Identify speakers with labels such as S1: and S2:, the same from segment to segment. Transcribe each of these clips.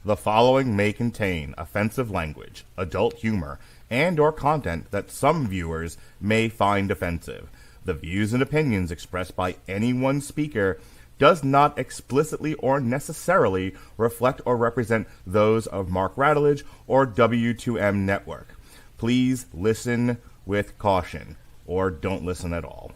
S1: The following may contain offensive language, adult humor, and or content that some viewers may find offensive. The views and opinions expressed by any one speaker does not explicitly or necessarily reflect or represent those of Mark Radulich or W2M Network. Please listen with caution, or don't listen at all.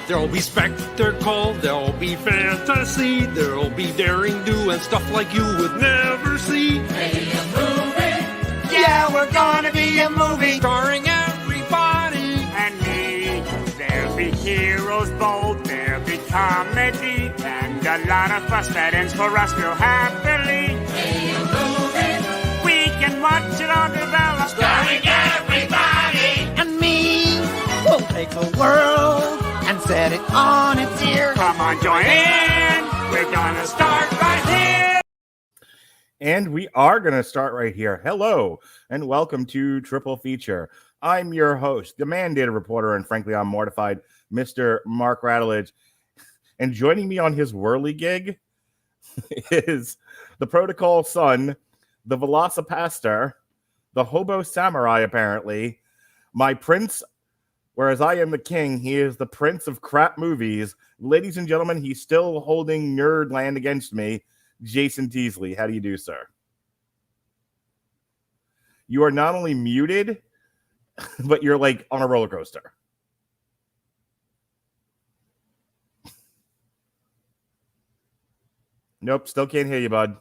S2: There'll be spectacle, there'll be fantasy, there'll be daring do and stuff like you would never see.
S3: Be a movie. Yeah, we're gonna be a movie.
S2: Starring everybody
S3: And me. There'll be heroes bold, there'll be comedy, and a lot of fuss that ends for us real happily. Be a movie. We can watch it all develop. Starring everybody.
S4: And me. We'll take the world and set it on its ear.
S3: Come on, join in. We're gonna start right here.
S1: And we are going to start right here. Hello, and welcome to Triple Feature. I'm your host, the mandated reporter, and frankly, I'm mortified, Mr. Mark Radulich. And joining me on his whirly gig is the Protocol Son, the Velocipaster, the Hobo Samurai, apparently, my prince. Whereas I am the king, he is the prince of crap movies. Ladies and gentlemen, he's still holding nerd land against me. Jason Teasley, how do you do, sir? You are not only muted, but you're like on a roller coaster. Nope, still can't hear you, bud.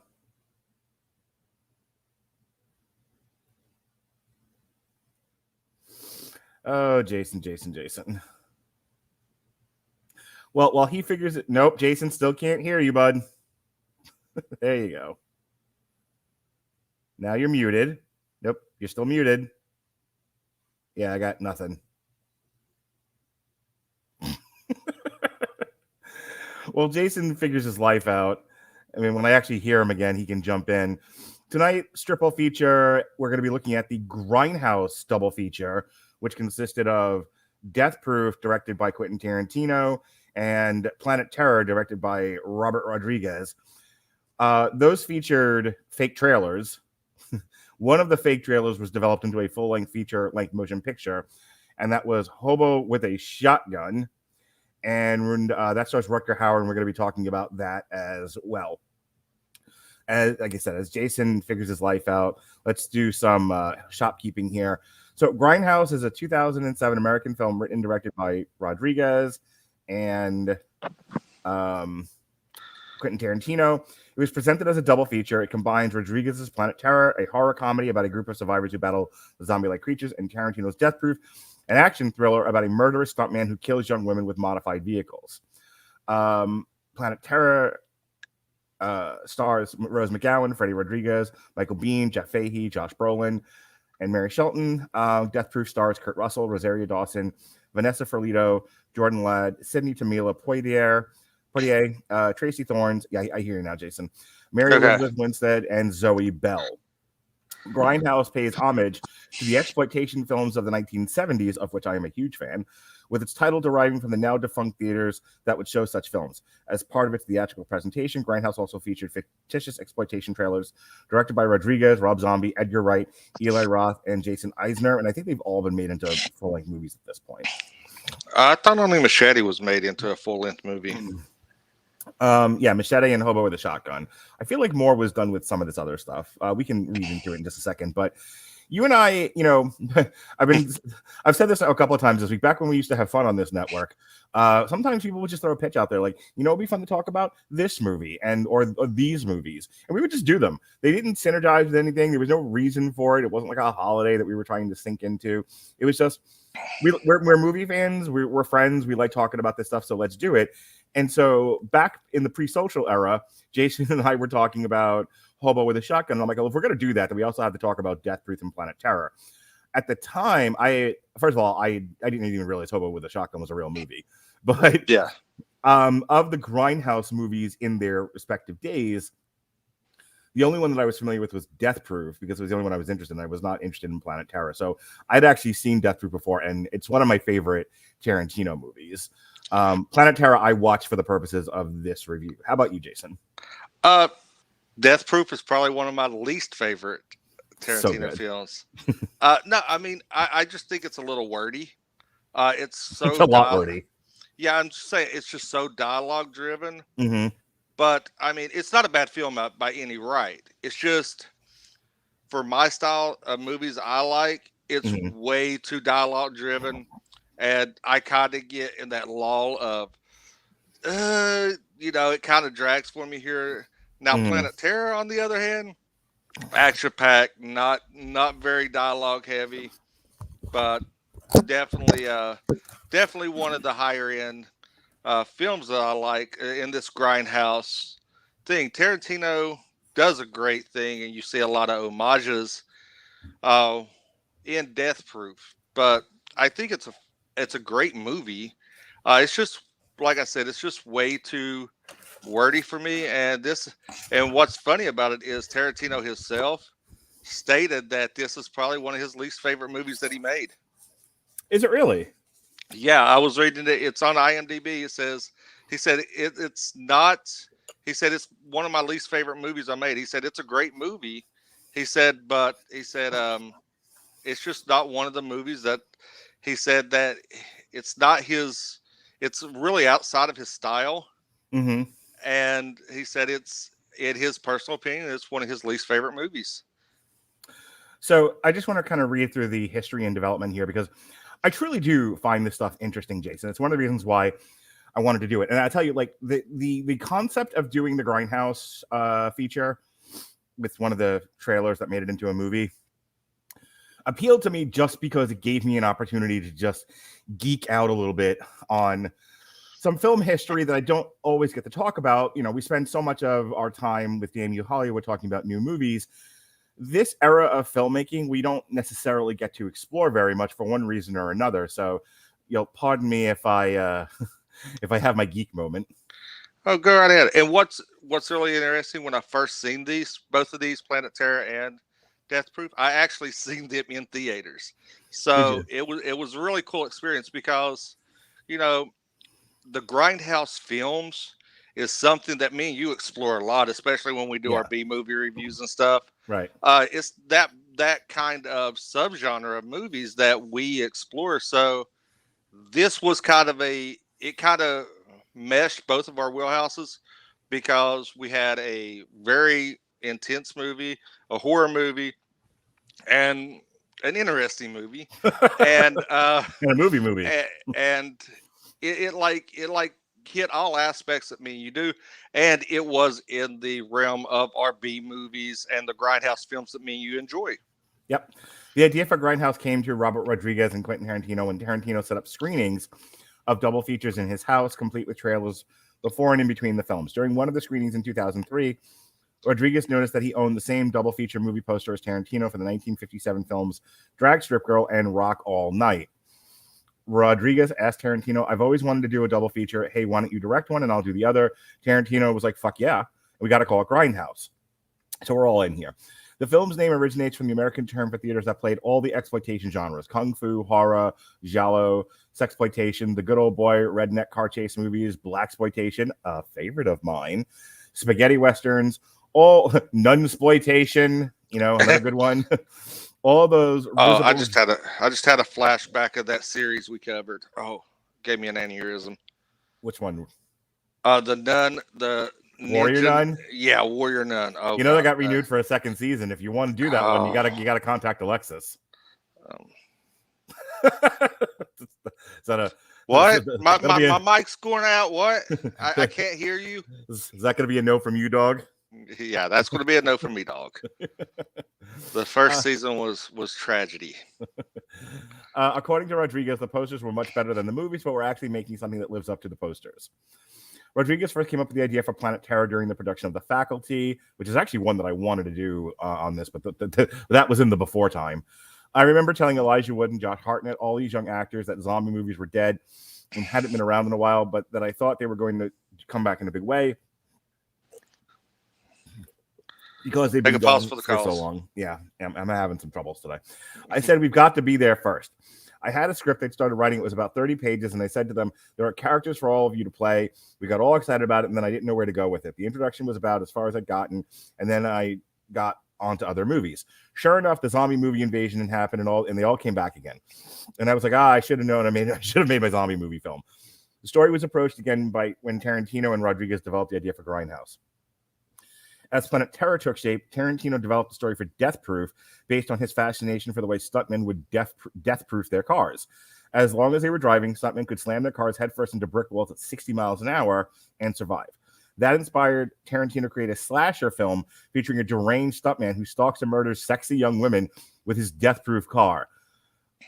S1: Oh, Jason. Well, while he figures it, nope, Jason still can't hear you, bud. There you go. Now you're muted. Nope, you're still muted. Yeah, I got nothing. Well, Jason figures his life out. I mean, when I actually hear him again, he can jump in. Tonight, Triple Feature, we're going to be looking at the Grindhouse double feature, which consisted of Death Proof, directed by Quentin Tarantino, and Planet Terror, directed by Robert Rodriguez. Those featured fake trailers. One of the fake trailers was developed into a full-length feature-length motion picture, and that was Hobo with a Shotgun. And that stars Rutger Hauer, and we're going to be talking about that as well. As, like I said, as Jason figures his life out, let's do some shopkeeping here. So Grindhouse is a 2007 American film written and directed by Rodriguez and Quentin Tarantino. It was presented as a double feature. It combines Rodriguez's Planet Terror, a horror comedy about a group of survivors who battle zombie-like creatures, and Tarantino's Death Proof, an action thriller about a murderous stuntman who kills young women with modified vehicles. Planet Terror stars Rose McGowan, Freddie Rodriguez, Michael Biehn, Jeff Fahey, Josh Brolin, and Mary Shelton. Death Proof stars Kurt Russell, Rosario Dawson, Vanessa Ferlito, Jordan Ladd, Sidney Tamila Poitier, Tracy Thorns. Yeah, I hear you now, Jason. Mary Elizabeth Winstead, and Zoe Bell. Grindhouse pays homage to the exploitation films of the 1970s, of which I am a huge fan, with its title deriving from the now defunct theaters that would show such films. As part of its theatrical presentation, Grindhouse also featured fictitious exploitation trailers directed by Rodriguez, Rob Zombie, Edgar Wright, Eli Roth, and Jason Eisner, and I think they've all been made into full-length movies at this point.
S5: I thought only Machete was made into a full-length movie.
S1: Yeah, Machete and Hobo with a Shotgun. I feel like more was done with some of this other stuff. We can read into it in just a second, but you and I, you know, I've said this a couple of times this week. Back when we used to have fun on this network, sometimes people would just throw a pitch out there, like, you know, it'd be fun to talk about this movie or these movies, and we would just do them. They didn't synergize with anything. There was no reason for it. It wasn't like a holiday that we were trying to sink into. It was just we're movie fans. We're friends. We like talking about this stuff, so let's do it. And so back in the pre-social era, Jason and I were talking about Hobo with a Shotgun. And I'm like, well, if we're going to do that, then we also have to talk about Death Proof and Planet Terror. At the time, I didn't even realize Hobo with a Shotgun was a real movie. But
S5: yeah,
S1: of the Grindhouse movies in their respective days, the only one that I was familiar with was Death Proof, because it was the only one I was interested in. I was not interested in Planet Terror. So I'd actually seen Death Proof before, and it's one of my favorite Tarantino movies. Planet Terror, I watched for the purposes of this review. How about you, Jason?
S5: Death Proof is probably one of my least favorite Tarantino
S1: So
S5: films. No, I mean, I just think it's a little wordy. It's so
S1: it's a lot wordy.
S5: Yeah, I'm just saying it's just so dialogue driven.
S1: Mm-hmm.
S5: But I mean, it's not a bad film by any right. It's just for my style of movies I like, it's way too dialogue driven, and I kind of get in that lull of, it kind of drags for me here. Now, Planet Terror, on the other hand, action packed, not very dialogue heavy, but definitely one of the higher end films that I like in this Grindhouse thing. Tarantino does a great thing, and you see a lot of homages in Death Proof. But I think it's a great movie. It's just, like I said, it's just way too wordy for me. And what's funny about it is Tarantino himself stated that this is probably one of his least favorite movies that he made.
S1: Is it really?
S5: Yeah, I was reading it. It's on IMDb. He said it's not. He said it's one of my least favorite movies I made. He said it's a great movie. He said it's just not one of the movies that he said that it's not his. It's really outside of his style.
S1: Mm-hmm.
S5: And he said it's, in his personal opinion, it's one of his least favorite movies.
S1: So I just want to kind of read through the history and development here, because I truly do find this stuff interesting, Jason. It's one of the reasons why I wanted to do it. And I tell you, like, the concept of doing the Grindhouse feature with one of the trailers that made it into a movie appealed to me just because it gave me an opportunity to just geek out a little bit on some film history that I don't always get to talk about. You know, we spend so much of our time with Damn You Hollywood talking about new movies. This era of filmmaking, we don't necessarily get to explore very much for one reason or another. So, pardon me if I if I have my geek moment.
S5: Oh, go right ahead. And what's really interesting, when I first seen both of these, Planet Terror and Death Proof, I actually seen them in theaters. So it was a really cool experience, because, the Grindhouse films is something that me and you explore a lot, especially when we do our B movie reviews and stuff.
S1: Right.
S5: It's that kind of subgenre of movies that we explore. So this was it kind of meshed both of our wheelhouses, because we had a very intense movie, a horror movie, and an interesting movie, and
S1: a movie,
S5: and it hit all aspects that me and you do, and it was in the realm of our B movies and the Grindhouse films that me and you enjoy.
S1: Yep. The idea for Grindhouse came to Robert Rodriguez and Quentin Tarantino when Tarantino set up screenings of double features in his house, complete with trailers before and in between the films. During one of the screenings in 2003, Rodriguez noticed that he owned the same double feature movie poster as Tarantino for the 1957 films Drag Strip Girl and Rock All Night. Rodriguez asked Tarantino, "I've always wanted to do a double feature. Hey, why don't you direct one and I'll do the other?" Tarantino was like, "Fuck yeah. We got to call it Grindhouse." So we're all in here. The film's name originates from the American term for theaters that played all the exploitation genres: kung fu, horror, giallo, sexploitation, the good old boy redneck car chase movies, blaxploitation, a favorite of mine, spaghetti westerns, all nunsploitation, another good one. All those.
S5: Oh, I just had a flashback of that series we covered. Oh, gave me an aneurysm.
S1: Which one?
S5: The Nun, the
S1: Warrior Nun.
S5: Yeah, Warrior Nun. Oh,
S1: they got renewed for a second season. If you want to do that one, you gotta contact Alexis. Is that a
S5: what? My mic's going out. What? I can't hear you.
S1: Is that going to be a no from you, dog?
S5: Yeah, that's going to be a no from me, dog. The first season was tragedy.
S1: According to Rodriguez, the posters were much better than the movies, but we're actually making something that lives up to the posters. Rodriguez first came up with the idea for Planet Terror during the production of The Faculty, which is actually one that I wanted to do on this, but that was in the before time. I remember telling Elijah Wood and Josh Hartnett, all these young actors, that zombie movies were dead and hadn't been around in a while, but that I thought they were going to come back in a big way because they've been gone for so long. Yeah, I'm having some troubles today. I said we've got to be there first. I had a script they'd started writing. It was about 30 pages, and I said to them, there are characters for all of you to play. We got all excited about it, and then I didn't know where to go with it. The introduction was about as far as I'd gotten, and then I got onto other movies. Sure enough, the zombie movie invasion had happened, and they all came back again. And I was like, I should have known. I should have made my zombie movie film. The story was approached again by when Tarantino and Rodriguez developed the idea for Grindhouse. As Planet Terror took shape, Tarantino developed a story for Death Proof based on his fascination for the way stuntmen would death-proof their cars. As long as they were driving, stuntmen could slam their cars headfirst into brick walls at 60 miles an hour and survive. That inspired Tarantino to create a slasher film featuring a deranged stuntman who stalks and murders sexy young women with his death-proof car.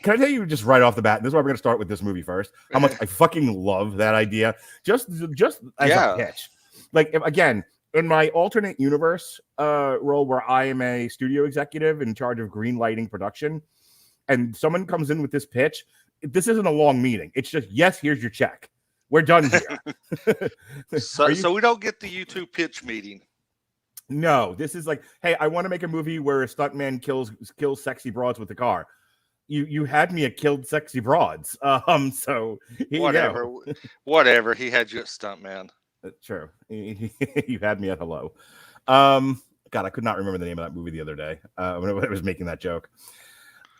S1: Can I tell you just right off the bat, this is why we're going to start with this movie first, how much I fucking love that idea. Just as a pitch. Like, again, in my alternate universe role where I am a studio executive in charge of green lighting production, and someone comes in with this pitch, this isn't a long meeting. It's just, yes, here's your check. We're done here.
S5: So we don't get the YouTube pitch meeting.
S1: No, this is like, hey, I want to make a movie where a stuntman kills sexy broads with the car. You had me at killed sexy broads. So here
S5: whatever,
S1: you go.
S5: Whatever. He had you at stuntman.
S1: That's true. You had me at hello. God, I could not remember the name of that movie the other day when I was making that joke.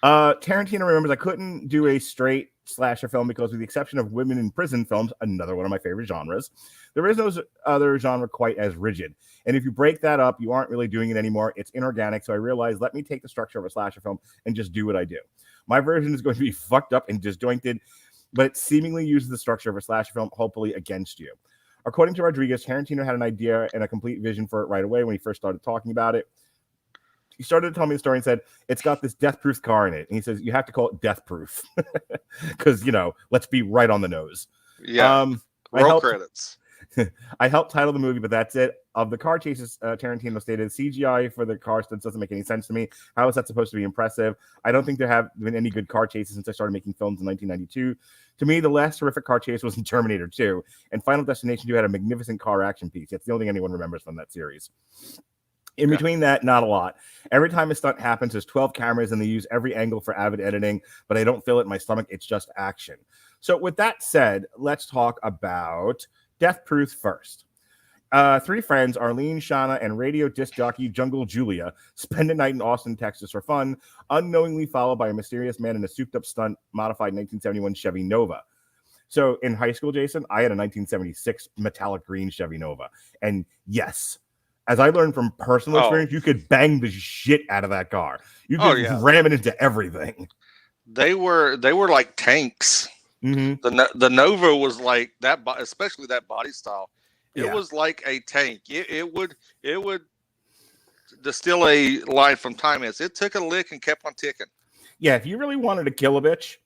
S1: Tarantino remembers I couldn't do a straight slasher film because, with the exception of women in prison films, another one of my favorite genres, there is no other genre quite as rigid. And if you break that up, you aren't really doing it anymore. It's inorganic. So I realized, let me take the structure of a slasher film and just do what I do. My version is going to be fucked up and disjointed, but it seemingly uses the structure of a slasher film, hopefully against you. According to Rodriguez, Tarantino had an idea and a complete vision for it right away when he first started talking about it. He started to tell me the story and said, it's got this death-proof car in it. And he says, you have to call it death-proof. Because, let's be right on the nose.
S5: Yeah. Roll credits.
S1: I helped title the movie, but that's it. Of the car chases, Tarantino stated, CGI for the car stunts doesn't make any sense to me. How is that supposed to be impressive? I don't think there have been any good car chases since I started making films in 1992. To me, the last terrific car chase was in Terminator 2, and Final Destination 2 had a magnificent car action piece. That's the only thing anyone remembers from that series. In between that, not a lot. Every time a stunt happens, there's 12 cameras, and they use every angle for avid editing, but I don't feel it in my stomach. It's just action. So with that said, let's talk about Death Proof first. Three friends, Arlene, Shauna, and radio disc jockey Jungle Julia, spend a night in Austin, Texas for fun, unknowingly followed by a mysterious man in a souped-up stunt modified 1971 Chevy Nova. So in high school, Jason, I had a 1976 metallic green Chevy Nova. And yes, as I learned from personal experience, you could bang the shit out of that car. You could ram it into everything.
S5: They were like tanks.
S1: Mm-hmm.
S5: The Nova was like that, especially that body style. It was like a tank. It would distill a line from Time Is. It took a lick and kept on ticking.
S1: Yeah, if you really wanted to kill a bitch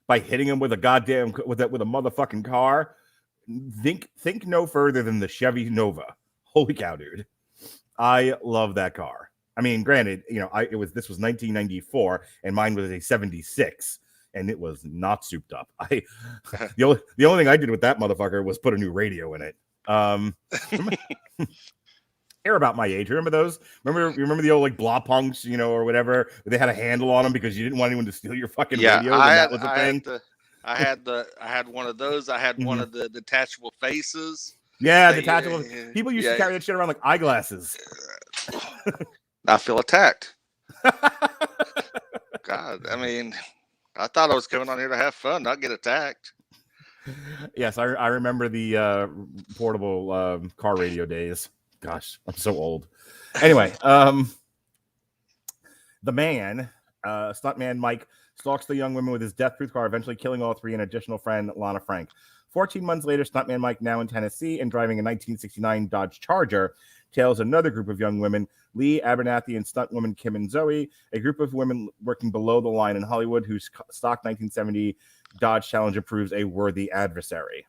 S1: by hitting him with a motherfucking car, think no further than the Chevy Nova. Holy cow, dude. I love that car. I mean, granted, this was 1994 and mine was a 76 and it was not souped up. The only thing I did with that motherfucker was put a new radio in it. They're about my age. Remember those? Remember the old like blah punks, or whatever, where they had a handle on them because you didn't want anyone to steal your fucking radio. That was a thing.
S5: I had one of those. I had one of the detachable faces.
S1: Yeah, detachable. People used to carry that shit around like eyeglasses.
S5: I feel attacked. God, I mean, I thought I was coming on here to have fun, not get attacked.
S1: Yes, I remember the portable car radio days. Gosh, I'm so old. Anyway, the man, stuntman Mike, stalks the young women with his death-proof car, eventually killing all three and additional friend Lana Frank. 14 months later, stuntman Mike, now in Tennessee and driving a 1969 Dodge Charger, tails another group of young women, Lee Abernathy and stuntwoman Kim and Zoe, a group of women working below the line in Hollywood whose stock 1970 Dodge Challenger proves a worthy adversary.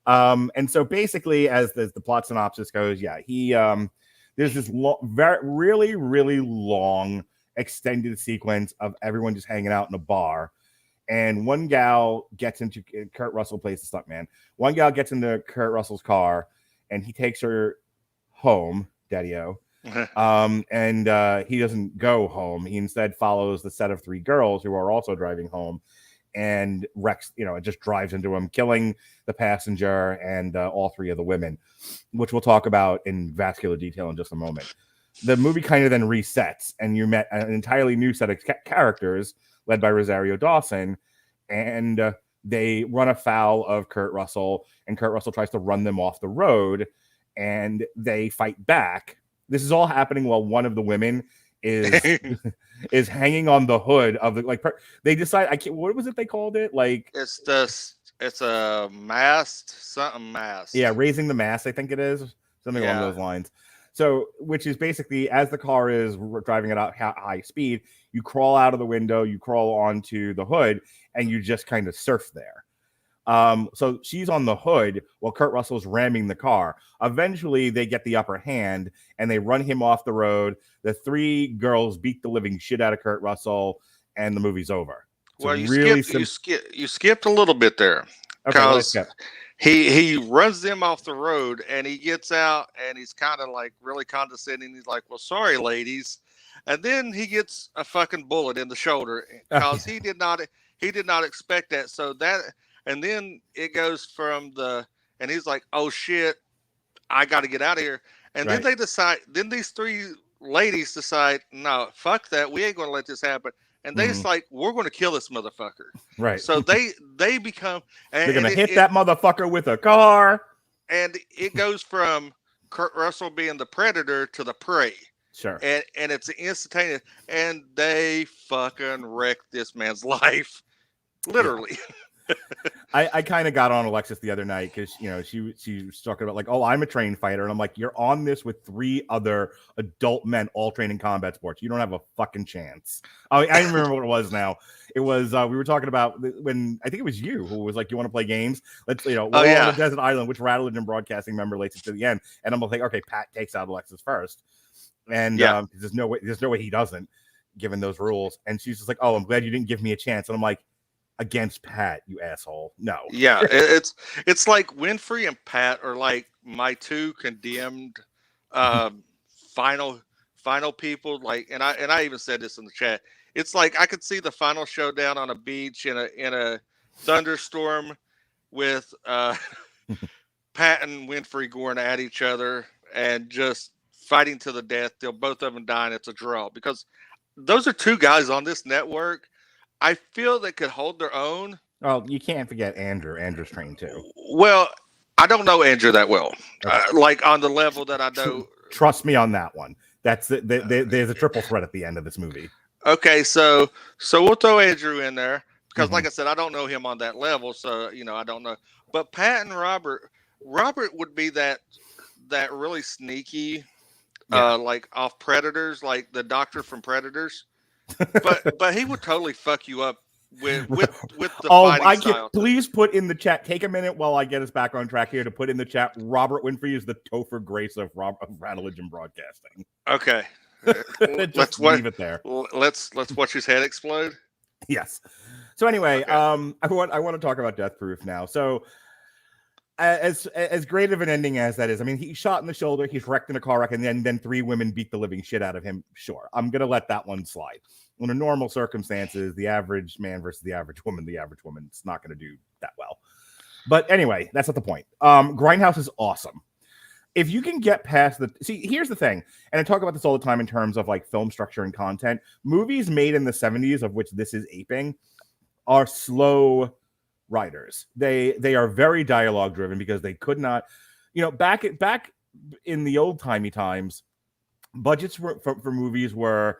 S1: And so basically, as the plot synopsis goes, there's this really, really long extended sequence of everyone just hanging out in a bar. And one gal gets into Kurt Russell plays the stuntman. One gal gets into Kurt Russell's car and he takes her home, Daddy-O. And he doesn't go home. He instead follows the set of 3 girls who are also driving home, and wrecks, it just drives into him, killing the passenger and all 3 of the women, which we'll talk about in vascular detail in just a moment. The movie kind of then resets, and you met an entirely new set of characters led by Rosario Dawson, and they run afoul of Kurt Russell, and Kurt Russell tries to run them off the road, and they fight back. This is all happening while one of the women is hanging on the hood of the they decide what was it they called it,
S5: it's a mast,
S1: yeah, raising the mast, I think it is something along those lines. So, which is basically, as the car is driving at high speed, you crawl out of the window, you crawl onto the hood, and you just kind of surf there. So she's on the hood while Kurt Russell's ramming the car. Eventually, they get the upper hand, and they run him off the road. The 3 girls beat the living shit out of Kurt Russell, and the movie's over. So
S5: well, you skipped a little bit there, because he runs them off the road, and he gets out, and he's kind of like really condescending. He's like, "Well, sorry, ladies," and then he gets a fucking bullet in the shoulder because he did not expect that. So that, and then it goes from and he's like, "Oh shit, I got to get out of here." And then they decide. Then these 3 ladies decide, "No, fuck that. We ain't going to let this happen." And they're like, "We're going to kill this motherfucker."
S1: Right.
S5: So they become.
S1: They're going to hit that motherfucker with a car.
S5: And it goes from Kurt Russell being the predator to the prey.
S1: Sure.
S5: And it's instantaneous. And they fucking wreck this man's life. Literally.
S1: Yeah. I kind of got on Alexis the other night because she was talking about like, "Oh, I'm a trained fighter," and I'm like, "You're on this with 3 other adult men all trained in combat sports. You don't have a fucking chance." Oh, I don't remember what it was now. It was we were talking about when I think it was you who was like, "You want to play games? Let's we're all on a desert island." Which Radulich and Broadcasting member relates it to the end, and I'm like, "Okay, Pat takes out Alexis first," and there's no way he doesn't, given those rules. And she's just like, "Oh, I'm glad you didn't give me a chance," and I'm like, "Against Pat, you asshole. No."
S5: Yeah, it's like Winfrey and Pat are like my 2 condemned final people. Like, and I even said this in the chat. It's like I could see the final showdown on a beach in a thunderstorm with Pat and Winfrey going at each other and just fighting to the death till both of them die, and it's a draw, because those are 2 guys on this network I feel they could hold their own.
S1: Oh, you can't forget Andrew. Andrew's trained too.
S5: Well, I don't know Andrew that well, like on the level that I know.
S1: Trust me on that one. That's there's a triple threat at the end of this movie.
S5: Okay, so we'll throw Andrew in there because, like I said, I don't know him on that level, so I don't know. But Pat and Robert would be that really sneaky, like off Predators, like the doctor from Predators. But he would totally fuck you up with the fighting style.
S1: Please put in the chat. Take a minute while I get us back on track here to put in the chat. Robert Winfrey is the Topher Grace of Radulich and Broadcasting.
S5: Okay,
S1: let's leave it there.
S5: Let's watch his head explode.
S1: Yes. So anyway, I want to talk about Death Proof now. So as great of an ending as that is, I mean, he's shot in the shoulder, he's wrecked in a car wreck, and then 3 women beat the living shit out of him. Sure, I'm gonna let that one slide. Under normal circumstances, the average man versus the average woman's not gonna do that well. But anyway, that's not the point. Grindhouse is awesome. If you can get past here's the thing, and I talk about this all the time in terms of like film structure and content. Movies made in the 70s, of which this is aping, are slow writers. They are very dialogue driven because they could not, back in the old timey times, budgets for movies were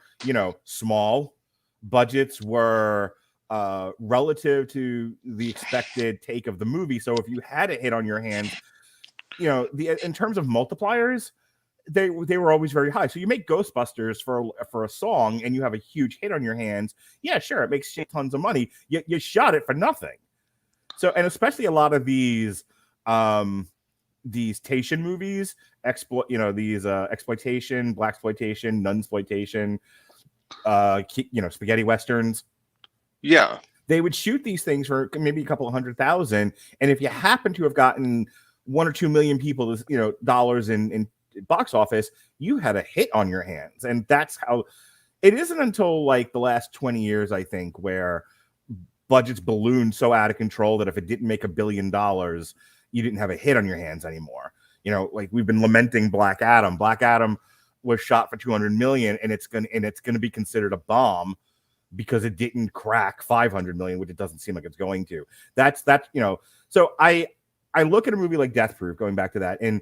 S1: small. Budgets were relative to the expected take of the movie. So if you had a hit on your hands, in terms of multipliers, they were always very high. So you make Ghostbusters for a song and you have a huge hit on your hands. Yeah, sure, it makes shit tons of money. You shot it for nothing. So, and especially a lot of these Tation movies, exploitation, blaxploitation, nunsploitation, spaghetti westerns.
S5: Yeah,
S1: they would shoot these things for maybe a couple of $100,000, and if you happen to have gotten 1 or 2 million people, dollars in box office, you had a hit on your hands. And that's how it isn't until like the last 20 years, I think, where budgets ballooned so out of control that if it didn't make $1 billion, you didn't have a hit on your hands anymore. You know, like we've been lamenting Black Adam. Black Adam was shot for $200 million, and it's gonna be considered a bomb because it didn't crack $500 million, which it doesn't seem like it's going to. That's you know. So I look at a movie like Death Proof, going back to that, and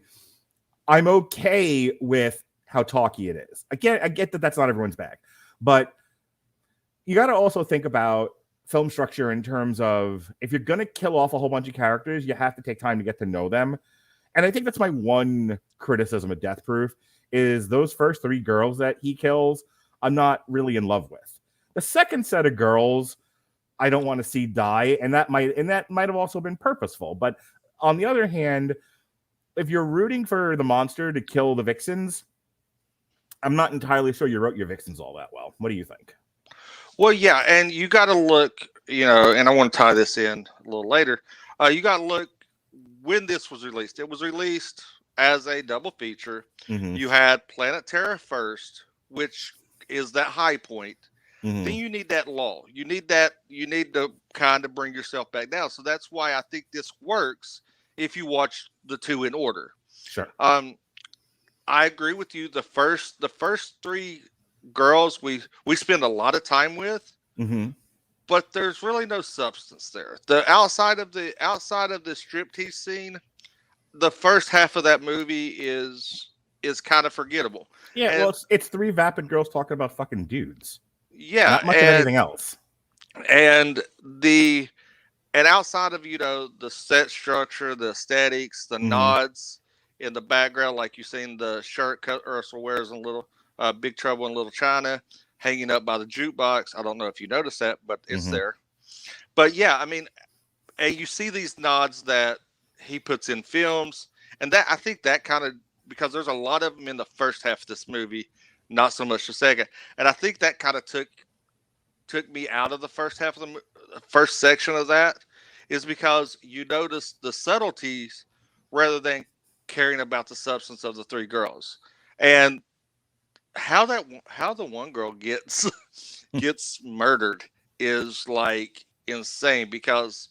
S1: I'm okay with how talky it is. Again, I get that that's not everyone's bag, but you got to also think about film structure in terms of if you're going to kill off a whole bunch of characters, you have to take time to get to know them. And I think that's my one criticism of Death Proof is those first 3 girls that he kills, I'm not really in love with. The second set of girls, I don't want to see die, and that might have also been purposeful. But on the other hand, if you're rooting for the monster to kill the vixens, I'm not entirely sure you wrote your vixens all that well. What do you think?
S5: Well, yeah, and you got to look, you know, and I want to tie this in a little later. You got to look when this was released. It was released as a double feature.
S1: Mm-hmm.
S5: You had Planet Terror first, which is that high point.
S1: Mm-hmm.
S5: Then you need that lull. You need to kind of bring yourself back down. So that's why I think this works if you watch the 2 in order.
S1: Sure.
S5: I agree with you. The first 3 girls we spend a lot of time with,
S1: mm-hmm.
S5: but there's really no substance there. The outside of the striptease scene, the first half of that movie is kind of forgetable.
S1: Yeah,
S5: and,
S1: well, it's 3 vapid girls talking about fucking dudes.
S5: Yeah,
S1: not much of anything else.
S5: And outside of, you know, the set structure, the aesthetics, the nods in the background, like you've seen the shirt Kurt Russell wears in Big Trouble in Little China, hanging up by the jukebox. I don't know if you noticed that, but it's there. But yeah, I mean, and you see these nods that he puts in films, and that I think that kind of, because there's a lot of them in the first half of this movie, not so much the second, and I think that kind of took me out of the first half of the first section of that, is because you notice the subtleties rather than caring about the substance of the 3 girls. And how the one girl gets murdered is like insane, because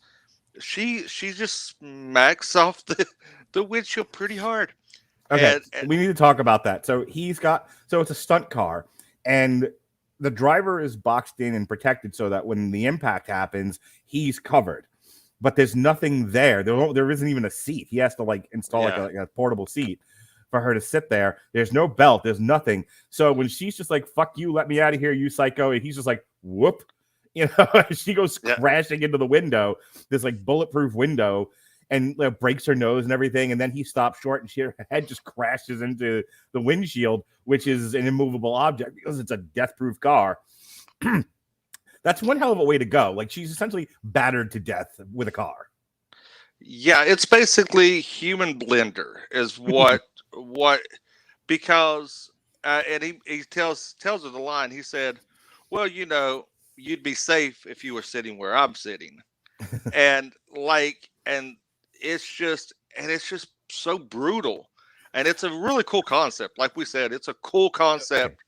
S5: she just smacks off the windshield pretty hard.
S1: Okay, and we need to talk about that. So it's a stunt car, and the driver is boxed in and protected so that when the impact happens, he's covered. But there's nothing there. There isn't even a seat. He has to like install like a portable seat for her to sit there. There's no belt. There's nothing. So when she's just like, "Fuck you, let me out of here, you psycho," and he's just like, "Whoop," you know, she goes crashing into the window, this like bulletproof window, and breaks her nose and everything. And then he stops short, and her head just crashes into the windshield, which is an immovable object because it's a death-proof car. That's one hell of a way to go. Like, she's essentially battered to death with a car.
S5: Yeah, it's basically human blender is what because and he tells her the line. He said, "Well, you know, you'd be safe if you were sitting where I'm sitting," and it's just so brutal, and it's a really cool concept. Like we said, it's a cool concept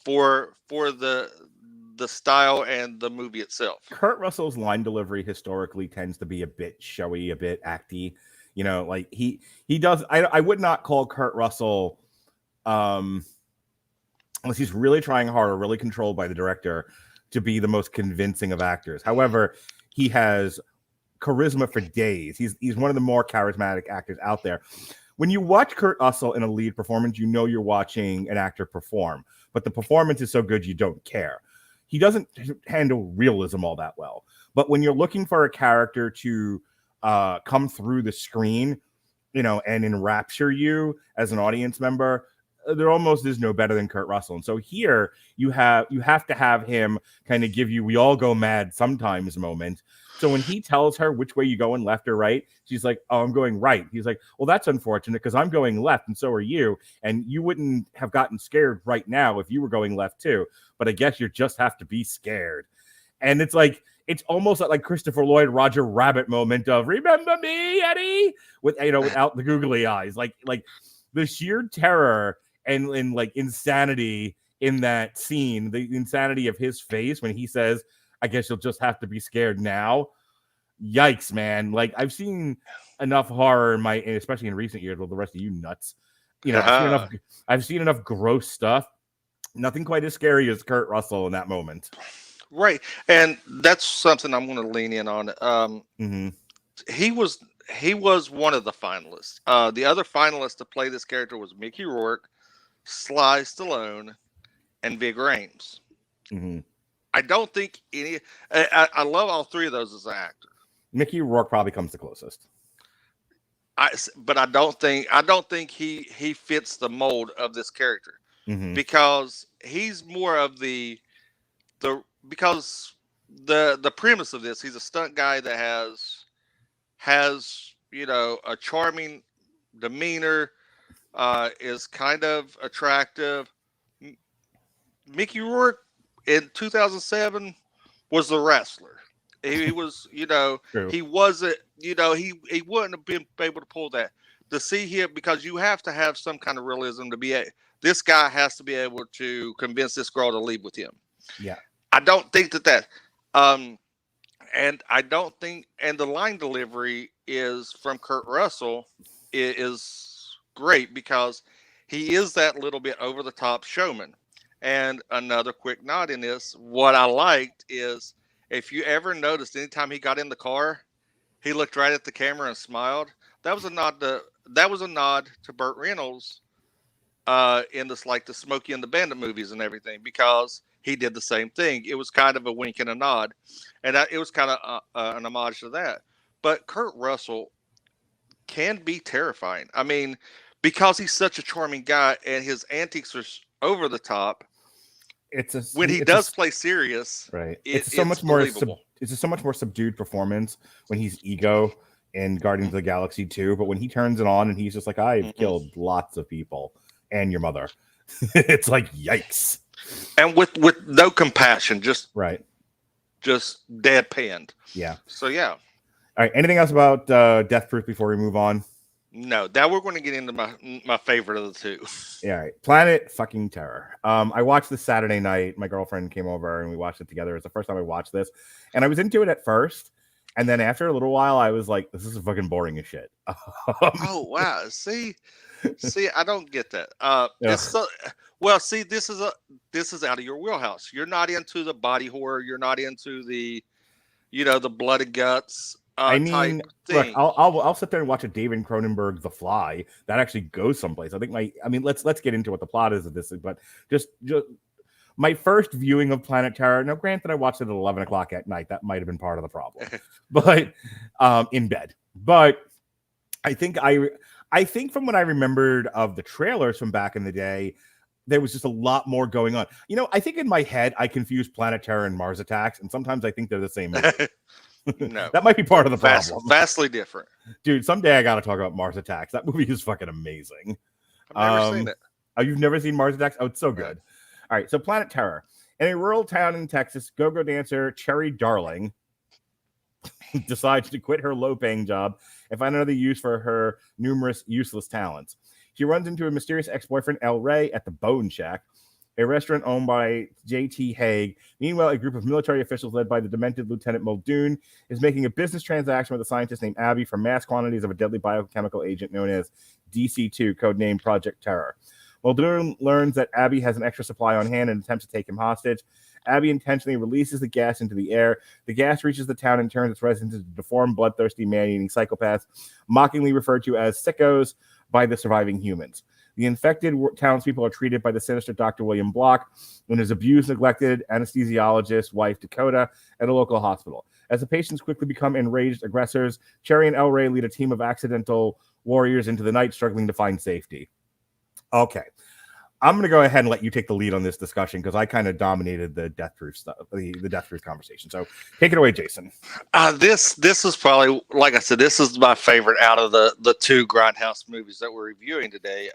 S5: for the style and the movie itself.
S1: Kurt Russell's line delivery historically tends to be a bit showy, a bit acty. You know, like he does. I would not call Kurt Russell, unless he's really trying hard or really controlled by the director, to be the most convincing of actors. However, he has charisma for days. He's one of the more charismatic actors out there. When you watch Kurt Russell in a lead performance, you know you're watching an actor perform, but the performance is so good you don't care. He doesn't handle realism all that well. But when you're looking for a character to come through the screen, you know, and enrapture you as an audience member, there almost is no better than Kurt Russell. And so here you have to have him kind of give you "we all go mad sometimes" moment. So when he tells her which way you going, left or right, she's like, "Oh, I'm going right." He's like, "Well, that's unfortunate because I'm going left and so are you. And you wouldn't have gotten scared right now if you were going left too. But I guess you just have to be scared." And it's like, it's almost like Christopher Lloyd, Roger Rabbit moment of "remember me, Eddie," with, you know, without the googly eyes. Like the sheer terror and like insanity in that scene, the insanity of his face when he says, I guess you'll just have to be scared now. Yikes, man. Like, I've seen enough horror in my, especially in recent years with the rest of you nuts. You know, I've seen enough gross stuff. Nothing quite as scary as Kurt Russell in that moment.
S5: Right. And that's something I'm going to lean in on. He was one of the finalists. The other finalists to play this character was Mickey Rourke, Sly Stallone, and Vig Rhames. I don't think I love all three of those as an actor.
S1: Mickey Rourke probably comes the closest.
S5: But I don't think he fits the mold of this character because he's more of the premise of this. He's a stunt guy that has a charming demeanor, is kind of attractive. Mickey Rourke in 2007 was the wrestler. He was, he wasn't, he wouldn't have been able to pull that. To see him, because you have to have some kind of realism to be this guy has to be able to convince this girl to leave with him.
S1: Yeah.
S5: I don't think that and I don't think, and the line delivery is from Kurt Russell is great because he is that little bit over the top showman. And another quick nod in this, what I liked is if you ever noticed anytime he got in the car, he looked right at the camera and smiled. That was a nod to Burt Reynolds in this, like the Smokey and the Bandit movies and everything, because he did the same thing. It was kind of a wink and a nod, and it was kind of an homage to that. But Kurt Russell can be terrifying. I mean, because he's such a charming guy and his antics are over the top. When he does play serious,
S1: right? It's so much more. It's a so much more subdued performance when he's ego in Guardians of the Galaxy 2. But when he turns it on and he's just like, I've killed lots of people and your mother. It's like, yikes.
S5: And with no compassion, just deadpanned.
S1: Yeah.
S5: So yeah.
S1: All right. Anything else about Death Proof before we move on?
S5: No, now we're going to get into my favorite of the two.
S1: Yeah, all right. Planet fucking Terror. I watched this Saturday night. My girlfriend came over and we watched it together. It's the first time I watched this, and I was into it at first, and then after a little while, I was like, "This is fucking boring as shit."
S5: Oh wow! See, I don't get that. It's so well. See, this is out of your wheelhouse. You're not into the body horror. You're not into the, the blood and guts.
S1: I mean, look, I'll sit there and watch a David Cronenberg The Fly. That actually goes someplace. I think let's get into what the plot is of this, but just my first viewing of Planet Terror. Now, granted, I watched it at 11 o'clock at night. That might have been part of the problem, but in bed. But I think from what I remembered of the trailers from back in the day, there was just a lot more going on. I think in my head I confused Planet Terror and Mars Attacks, and sometimes I think they're the same movie.
S5: No,
S1: that might be part of the problem.
S5: Vastly different,
S1: dude. Someday I got to talk about Mars Attacks. That movie is fucking amazing.
S5: I've never seen it.
S1: Oh, you've never seen Mars Attacks? Oh, it's so good. All right, so Planet Terror. In a rural town in Texas, go-go dancer Cherry Darling decides to quit her low-paying job and find another use for her numerous useless talents. She runs into a mysterious ex-boyfriend, El Rey, at the Bone Shack, a restaurant owned by J.T. Haig. Meanwhile, a group of military officials led by the demented Lieutenant Muldoon is making a business transaction with a scientist named Abby for mass quantities of a deadly biochemical agent known as DC-2, codenamed Project Terror. Muldoon learns that Abby has an extra supply on hand and attempts to take him hostage. Abby intentionally releases the gas into the air. The gas reaches the town and turns its residents into deformed, bloodthirsty, man-eating psychopaths, mockingly referred to as sickos by the surviving humans. The infected townspeople are treated by the sinister Dr. William Block and his abused, neglected anesthesiologist wife, Dakota, at a local hospital. As the patients quickly become enraged aggressors, Cherry and El Rey lead a team of accidental warriors into the night, struggling to find safety. Okay. I'm going to go ahead and let you take the lead on this discussion because I kind of dominated the Death Proof stuff, the Death Proof conversation. So take it away, Jason.
S5: This is probably, like I said, this is my favorite out of the two Grindhouse movies that we're reviewing today.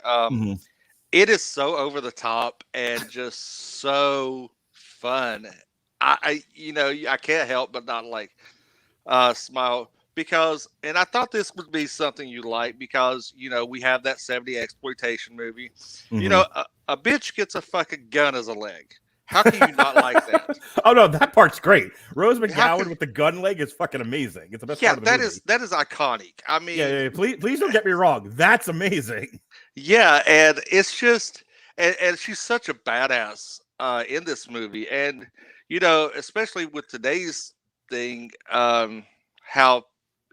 S5: It is so over the top and just so fun. I can't help but not smile because, and I thought this would be something you like because, we have that 70 exploitation movie. A bitch gets a fucking gun as a leg. How can you not like that?
S1: Oh no, that part's great. Rose McGowan with the gun leg is fucking amazing. It's the best part of the movie.
S5: that is iconic. I mean,
S1: yeah. Please don't get me wrong. That's amazing.
S5: Yeah, and it's just, and she's such a badass in this movie, and especially with today's thing, how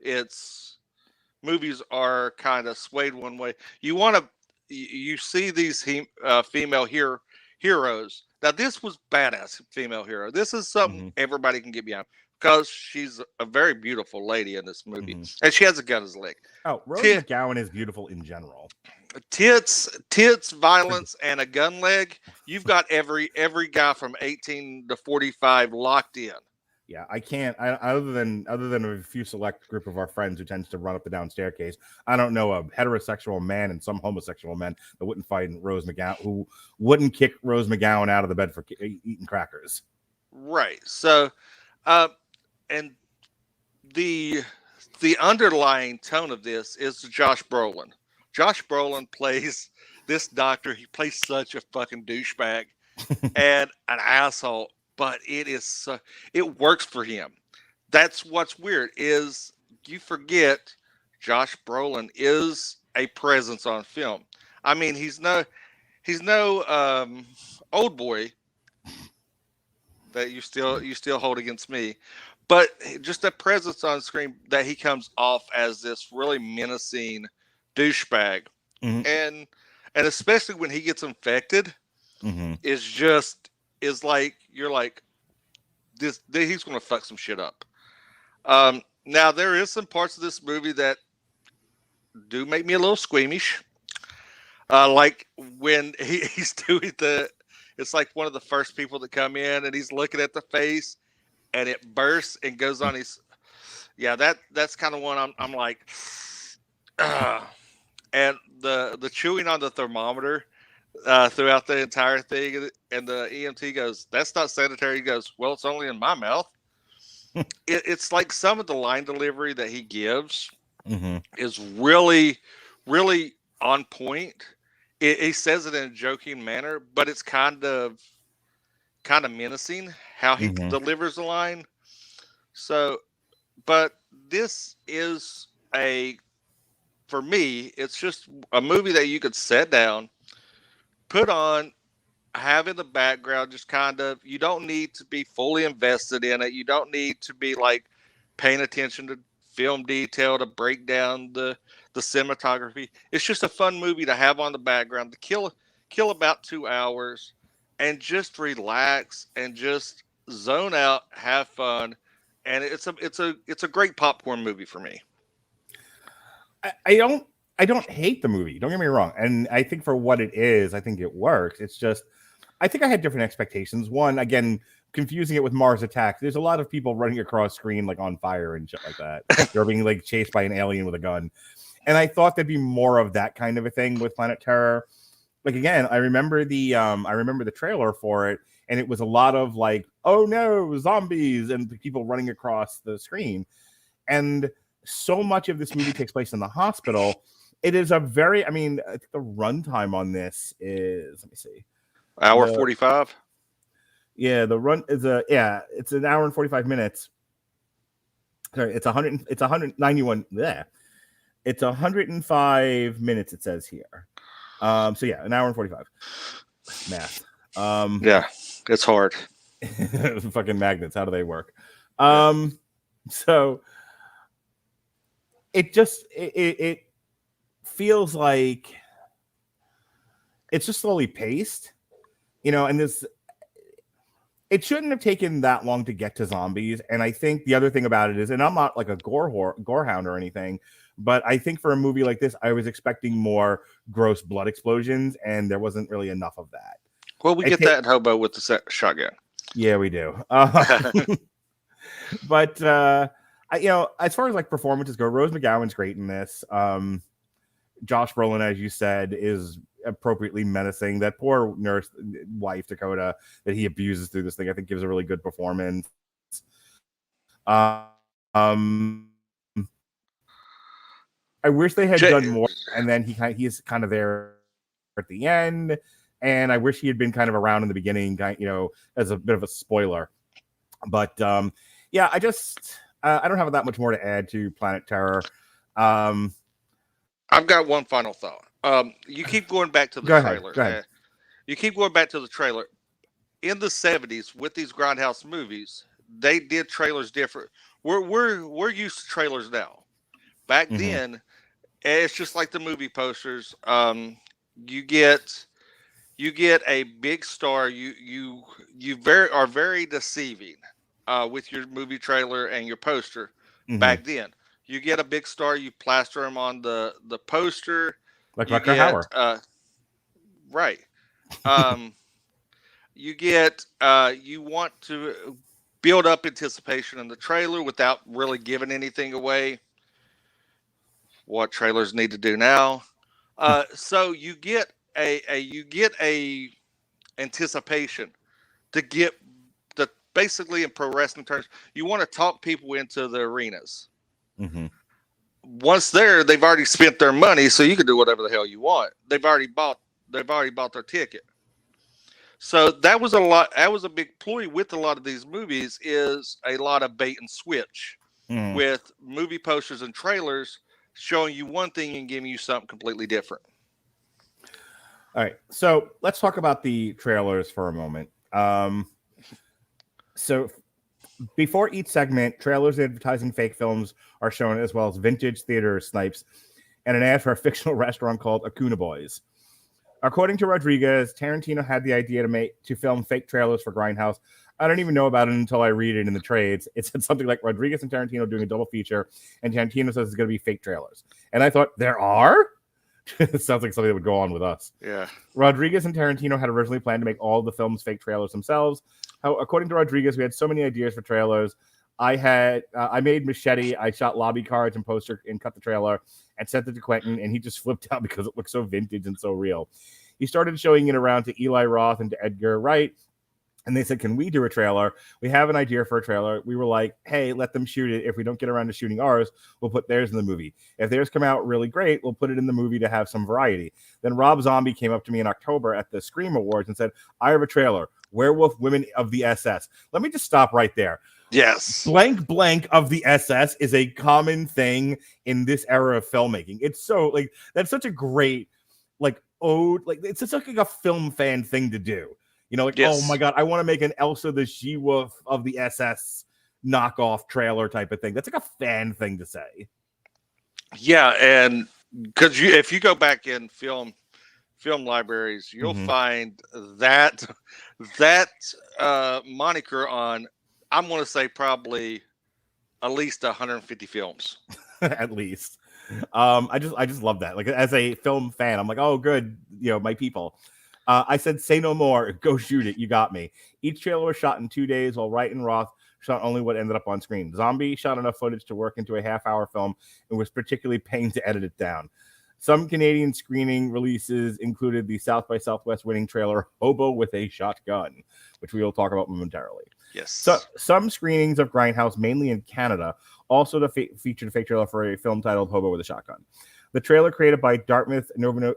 S5: it's movies are kind of swayed one way. You see these female heroes. Now, this was badass female hero. This is something everybody can get behind because she's a very beautiful lady in this movie, and she has a gun as a leg.
S1: Oh, Rose McGowan is beautiful in general.
S5: Tits, violence, and a gun leg. You've got every guy from 18 to 45 locked in.
S1: Yeah, I can't. Other than a few select group of our friends who tends to run up the down staircase, I don't know a heterosexual man and some homosexual men that wouldn't fight Rose McGowan, who wouldn't kick Rose McGowan out of the bed for eating crackers.
S5: Right. So, and the underlying tone of this is Josh Brolin. Josh Brolin plays this doctor. He plays such a fucking douchebag and an asshole. But it works for him. That's what's weird is you forget Josh Brolin is a presence on film. I mean, he's no old boy that you still hold against me, but just a presence on screen that he comes off as this really menacing douchebag, and especially when he gets infected, is like you're like this. He's going to fuck some shit up. Now there is some parts of this movie that do make me a little squeamish. Like when he's doing it's like one of the first people that come in and he's looking at the face and it bursts and goes on his. Yeah, that's kind of one I'm like, and the chewing on the thermometer. Throughout the entire thing, and the EMT goes, "That's not sanitary." He goes, "Well, it's only in my mouth." It's like some of the line delivery that he gives is really, really on point. He says it in a joking manner, but it's kind of menacing how he delivers the line. So, but this is for me, it's just a movie that you could sit down, put on, have in the background, just kind of, you don't need to be fully invested in it. You don't need to be like paying attention to film detail to break down the cinematography. It's just a fun movie to have on the background to kill about 2 hours and just relax and just zone out, have fun. And it's a great popcorn movie for me.
S1: I don't hate the movie. Don't get me wrong. And I think for what it is, I think it works. It's just, I think I had different expectations. One, again, confusing it with Mars Attacks. There's a lot of people running across screen like on fire and shit like that. They're being like chased by an alien with a gun. And I thought there'd be more of that kind of a thing with Planet Terror. Like, again, I remember the trailer for it, and it was a lot of like, oh no, zombies and people running across the screen. And so much of this movie takes place in the hospital. It is I think the runtime on this is, let me see.
S5: Hour 45.
S1: Yeah, the run is it's an hour and 45 minutes. Sorry, it's 191. Yeah. It's 105 minutes, it says here. So yeah, an hour and 45. Math.
S5: Yeah, it's hard.
S1: Fucking magnets, how do they work? So it feels like it's just slowly paced, and it shouldn't have taken that long to get to zombies. And I think the other thing about it is, and I'm not like a gorehound or anything, but I think for a movie like this, I was expecting more gross blood explosions, and there wasn't really enough of that.
S5: Well, we get that in Hobo with the shotgun.
S1: Yeah, we do. But as far as like performances go, Rose McGowan's great in this. Josh Brolin, as you said, is appropriately menacing. That poor nurse wife, Dakota, that he abuses through this thing, I think gives a really good performance. I wish they had done more, and then he's kind of there at the end, and I wish he had been kind of around in the beginning, as a bit of a spoiler. But yeah, I don't have that much more to add to Planet Terror.
S5: I've got one final thought. You keep going back to the trailer.
S1: Go ahead.
S5: You keep going back to the trailer. In the 70s, with these Grindhouse movies, they did trailers different. We're used to trailers now. Back then, it's just like the movie posters. You get a big star. You are very deceiving with your movie trailer and your poster. Back then, you get a big star. You plaster them on the poster.
S1: Like Rutger Hauer.
S5: Right. You want to build up anticipation in the trailer without really giving anything away. What trailers need to do now. So you get a anticipation to get the, basically in pro wrestling terms, you want to talk people into the arenas. Once there, they've already spent their money, so you can do whatever the hell you want. They've already bought their ticket. So that was a big ploy with a lot of these movies, is a lot of bait and switch with movie posters and trailers showing you one thing and giving you something completely different.
S1: All right, so let's talk about the trailers for a moment. So before each segment, trailers advertising fake films are shown, as well as vintage theater snipes and an ad for a fictional restaurant called Acuna Boys. According to Rodriguez, Tarantino had the idea to film fake trailers for Grindhouse. I don't even know about it until I read it in the trades. It said something like Rodriguez and Tarantino doing a double feature, and Tarantino says it's going to be fake trailers. And I thought, there are? It sounds like something that would go on with us.
S5: Yeah.
S1: Rodriguez and Tarantino had originally planned to make all the film's fake trailers themselves. According to Rodriguez, we had so many ideas for trailers. I made Machete. I shot lobby cards and poster and cut the trailer and sent it to Quentin, and he just flipped out because it looked so vintage and so real. He started showing it around to Eli Roth and to Edgar Wright, and they said, can we do a trailer? We have an idea for a trailer. We were like, hey, let them shoot it. If we don't get around to shooting ours, we'll put theirs in the movie. If theirs come out really great, we'll put it in the movie to have some variety. Then Rob Zombie came up to me in October at the Scream Awards and said, I have a trailer, Werewolf Women of the SS. Let me just stop right there.
S5: Yes.
S1: Blank of the SS is a common thing in this era of filmmaking. It's so like, that's such a great, like, ode, like it's such like a film fan thing to do. Yes. Oh my God, I want to make an Elsa the She-Wolf of the SS knockoff trailer type of thing. That's like a fan thing to say. Yeah,
S5: and because if you go back in film libraries, you'll find that moniker on, I'm going to say probably at least 150 films.
S1: At least. I just love that. Like, as a film fan, I'm like, oh, good, my people. I said, say no more. Go shoot it. You got me. Each trailer was shot in 2 days, while Wright and Roth shot only what ended up on screen. Zombie shot enough footage to work into a half-hour film and was particularly pained to edit it down. Some Canadian screening releases included the South by Southwest winning trailer Hobo with a Shotgun, which we will talk about momentarily.
S5: Yes.
S1: So some screenings of Grindhouse, mainly in Canada, also featured a fake trailer for a film titled Hobo with a Shotgun. The trailer, created by Dartmouth, Nova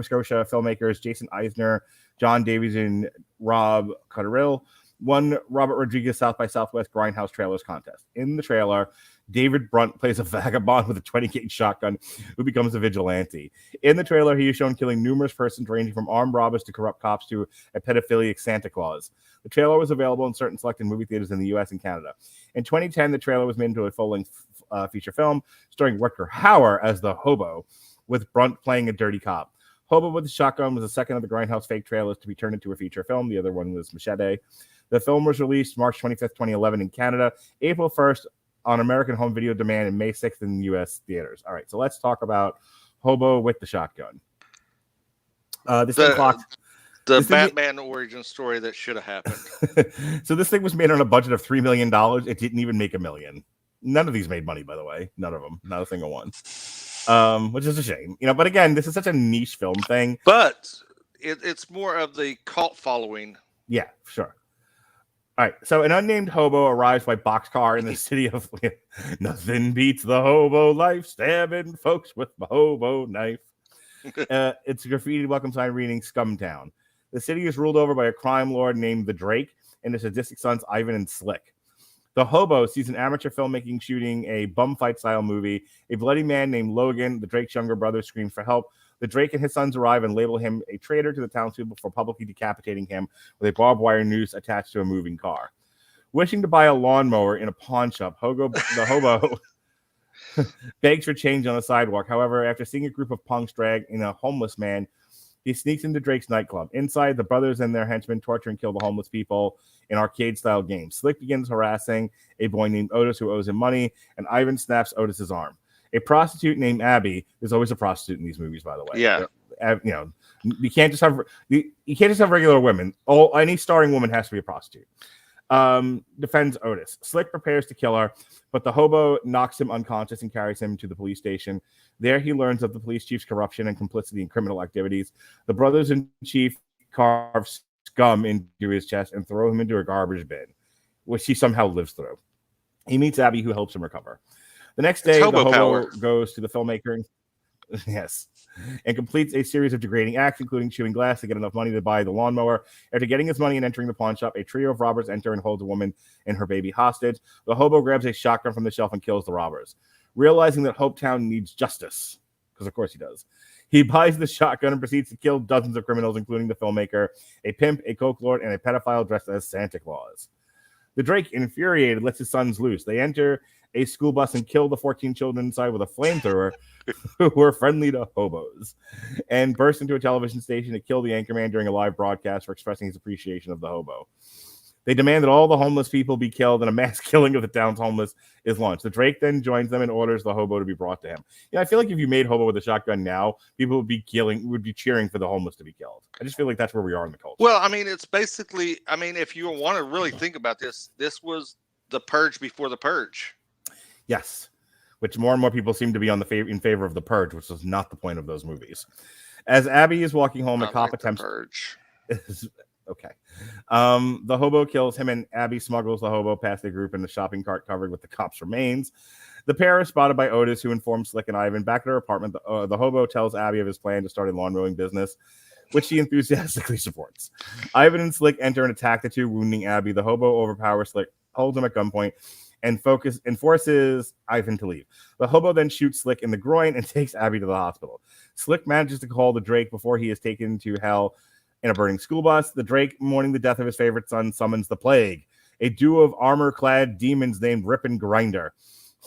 S1: Scotia filmmakers Jason Eisner, John Davies, and Rob Cotterill, won Robert Rodriguez South by Southwest Grindhouse Trailers contest. In the trailer, David Brunt plays a vagabond with a 20-gauge shotgun who becomes a vigilante. In the trailer, he is shown killing numerous persons, ranging from armed robbers to corrupt cops to a pedophilic Santa Claus. The trailer was available in certain selected movie theaters in the U.S. and Canada. In 2010, the trailer was made into a full-length feature film starring Rutger Hauer as the Hobo, with Brunt playing a dirty cop. Hobo with a Shotgun was the second of the Grindhouse fake trailers to be turned into a feature film. The other one was Machete. The film was released March 25th, 2011 in Canada, April 1st on American home video demand, and May 6th in U.S. theaters. All right, so let's talk about Hobo with the Shotgun.
S5: The Batman origin story that should have happened.
S1: So this thing was made on a budget of $3 million. It didn't even make $1 million. None of these made money, by the way. None of them. Not a single one. Which is a shame. But again, this is such a niche film thing.
S5: But it's more of the cult following.
S1: Yeah, sure. All right, so an unnamed hobo arrives by boxcar in the city of nothing beats the hobo life, stabbing folks with the hobo knife. It's a graffiti welcome sign reading Scumtown. The city is ruled over by a crime lord named the Drake and his sadistic sons Ivan and Slick. The hobo sees an amateur filmmaking shooting a bum fight style movie. A bloody man named Logan, the Drake's younger brother, screams for help. The Drake and his sons arrive and label him a traitor to the townspeople for publicly decapitating him with a barbed wire noose attached to a moving car. Wishing to buy a lawnmower in a pawn shop, the hobo begs for change on the sidewalk. However, after seeing a group of punks drag in a homeless man, he sneaks into Drake's nightclub. Inside, the brothers and their henchmen torture and kill the homeless people in arcade-style games. Slick begins harassing a boy named Otis who owes him money, and Ivan snaps Otis's arm. A prostitute named Abby, there's always a prostitute in these movies, by the way.
S5: Yeah.
S1: You can't just have regular women. Any starring woman has to be a prostitute. Defends Otis. Slick prepares to kill her, but the hobo knocks him unconscious and carries him to the police station. There he learns of the police chief's corruption and complicity in criminal activities. The brothers in chief carve scum into his chest and throw him into a garbage bin, which he somehow lives through. He meets Abby, who helps him recover. The next day, the hobo goes to the filmmaker and completes a series of degrading acts, including chewing glass to get enough money to buy the lawnmower. After getting his money and entering the pawn shop, a trio of robbers enter and holds a woman and her baby hostage. The hobo grabs a shotgun from the shelf and kills the robbers. Realizing that Hopetown needs justice, because of course he does, he buys the shotgun and proceeds to kill dozens of criminals, including the filmmaker, a pimp, a coke lord, and a pedophile dressed as Santa Claus. The Drake, infuriated, lets his sons loose. They enter a school bus and kill the 14 children inside with a flamethrower who were friendly to hobos, and burst into a television station to kill the anchorman during a live broadcast for expressing his appreciation of the hobo. They demand that all the homeless people be killed, and a mass killing of the town's homeless is launched. The Drake then joins them and orders the hobo to be brought to him. Yeah, I feel like if you made hobo with a shotgun now, people would be cheering for the homeless to be killed. I just feel like that's where we are in the culture.
S5: Well, I mean, it's basically, if you want to really think about this, this was the purge before the purge.
S1: Yes, which more and more people seem to be in favor of the purge, which was not the point of those movies. As Abby is walking home, a cop attempts. Purge. Okay. The hobo kills him, and Abby smuggles the hobo past the group in the shopping cart covered with the cop's remains. The pair are spotted by Otis, who informs Slick and Ivan. Back at her apartment, the hobo tells Abby of his plan to start a lawn mowing business, which she enthusiastically supports. Ivan and Slick enter and attack the two, wounding Abby. The hobo overpowers Slick, holds him at gunpoint, and forces Ivan to leave. The hobo then shoots Slick in the groin and takes Abby to the hospital. Slick manages to call the Drake before he is taken to hell in a burning school bus. The Drake, mourning the death of his favorite son, summons the Plague, a duo of armor-clad demons named Rip and Grinder.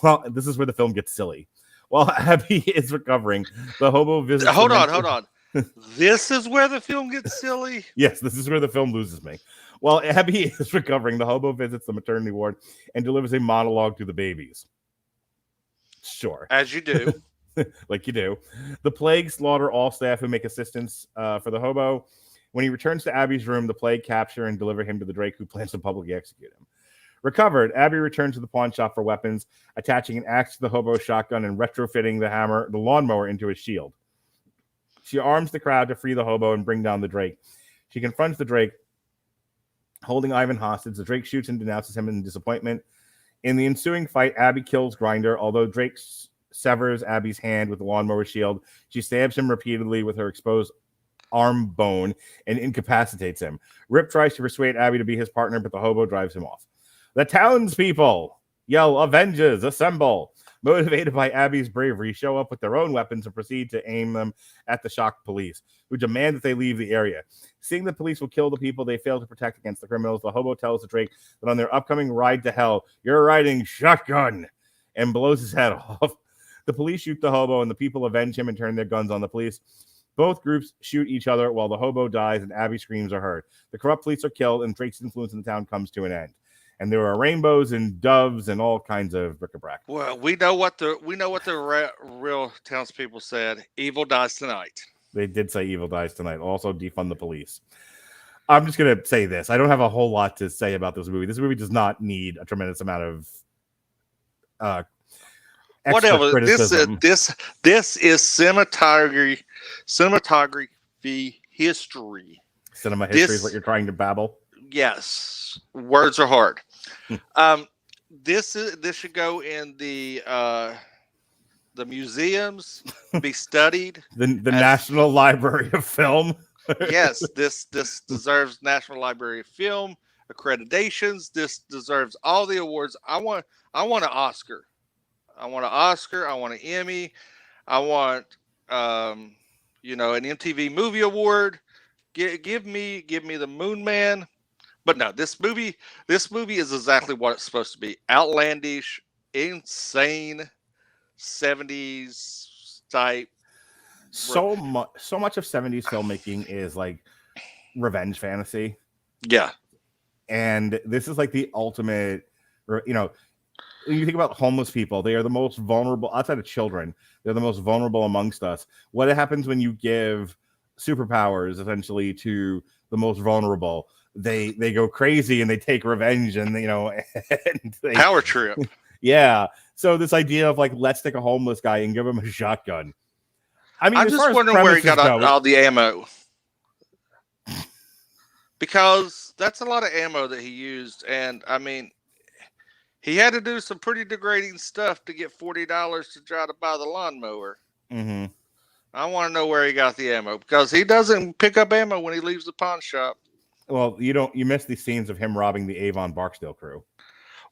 S1: Well, this is where the film gets silly. While Abby is recovering, the hobo visits...
S5: Hold on. This is where the film gets silly?
S1: Yes, this is where the film loses me. While Abby is recovering, the hobo visits the maternity ward and delivers a monologue to the babies. Sure.
S5: As you do.
S1: Like you do. The Plague slaughter all staff who make assistance for the hobo. When he returns to Abby's room, the Plague capture and deliver him to the Drake, who plans to publicly execute him. Recovered, Abby returns to the pawn shop for weapons, attaching an axe to the hobo's shotgun and retrofitting the lawnmower into his shield. She arms the crowd to free the hobo and bring down the Drake. She confronts the Drake, holding Ivan hostage. The Drake shoots and denounces him in disappointment. In the ensuing fight, Abby kills Grinder. Although Drake severs Abby's hand with the lawnmower shield, she stabs him repeatedly with her exposed arm bone and incapacitates him. Rip tries to persuade Abby to be his partner, but the hobo drives him off. The townspeople yell, "Avengers, assemble!" Motivated by Abby's bravery, show up with their own weapons and proceed to aim them at the shocked police, who demand that they leave the area. Seeing the police will kill the people they fail to protect against the criminals, the hobo tells the Drake that on their upcoming ride to hell, "You're riding shotgun," and blows his head off. The police shoot the hobo, and the people avenge him and turn their guns on the police. Both groups shoot each other while the hobo dies and Abby's screams are heard. The corrupt police are killed, and Drake's influence in the town comes to an end. And there are rainbows and doves and all kinds of bric-a-brac.
S5: Well, we know what the real townspeople said. Evil dies tonight.
S1: They did say evil dies tonight. Also defund the police. I'm just gonna say this. I don't have a whole lot to say about this movie. This movie does not need a tremendous amount of
S5: whatever.
S1: Criticism.
S5: This is cinematography history.
S1: Cinema history is what you're trying to babble.
S5: Yes, words are hard. This should go in the museums, be studied.
S1: The National Library of Film.
S5: Yes, this deserves National Library of Film accreditations. This deserves all the awards. I want an Oscar. I want an Oscar. I want an Emmy. I want an MTV Movie Award. Give me the Moon Man. But no, this movie is exactly what it's supposed to be. Outlandish, insane 70s type.
S1: So much of 70s filmmaking is like revenge fantasy.
S5: Yeah.
S1: And this is like the ultimate, when you think about homeless people, they are the most vulnerable outside of children. They're the most vulnerable amongst us. What happens when you give superpowers essentially to the most vulnerable? They go crazy and they take revenge and
S5: power trip.
S1: Yeah. So this idea of like, let's take a homeless guy and give him a shotgun. I mean,
S5: I'm just wondering where he got all the ammo. Because that's a lot of ammo that he used. And I mean, he had to do some pretty degrading stuff to get $40 to try to buy the lawnmower.
S1: Mm-hmm.
S5: I want to know where he got the ammo because he doesn't pick up ammo when he leaves the pawn shop.
S1: Well, you missed the scenes of him robbing the Avon Barksdale crew.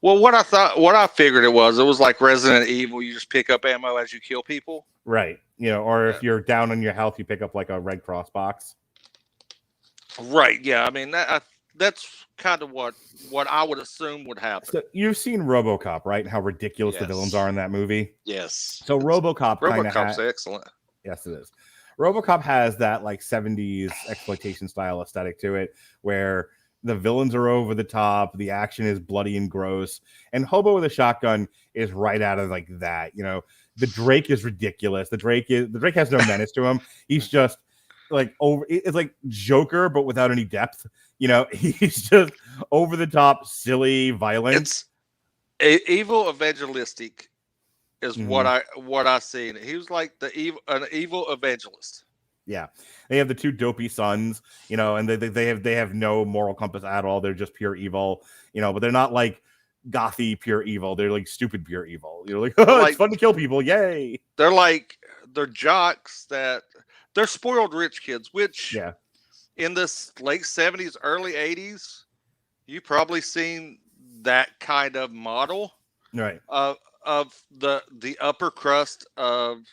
S5: Well, what I figured it was like Resident Evil. You just pick up ammo as you kill people.
S1: Right. Or if you're down on your health, you pick up like a Red Cross box.
S5: Right. Yeah. I mean, that's kind of what I would assume would happen.
S1: So you've seen RoboCop, right? And how ridiculous the villains are in that movie.
S5: Yes.
S1: So RoboCop's
S5: excellent.
S1: Yes, it is. RoboCop has that like 70s exploitation style aesthetic to it, where the villains are over the top, the action is bloody and gross, and Hobo with a Shotgun is right out of like that. The Drake is ridiculous. The Drake has no menace to him. He's just like it's like Joker, but without any depth. He's just over the top, silly, violent.
S5: It's evil evangelistic. Is what I seen. He was like an evil evangelist.
S1: Yeah, they have the two dopey sons, and they have no moral compass at all. They're just pure evil, but they're not like gothy pure evil. They're like stupid pure evil. Like, oh, it's fun to kill people, yay!
S5: They're jocks they're spoiled rich kids. Which in this late 70s, early 80s, you probably seen that kind of model,
S1: right?
S5: Of the upper crust of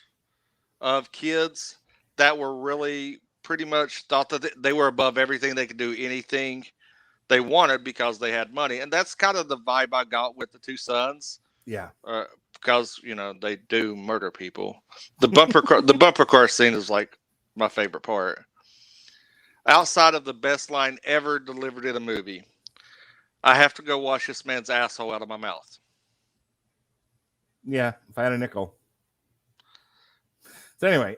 S5: kids that were really pretty much thought that they were above everything. They could do anything they wanted because they had money. And that's kind of the vibe I got with the two sons.
S1: Yeah.
S5: Because, they do murder people. The bumper car scene is like my favorite part. Outside of the best line ever delivered in a movie, I have to go wash this man's asshole out of my mouth.
S1: Yeah, if I had a nickel. So anyway,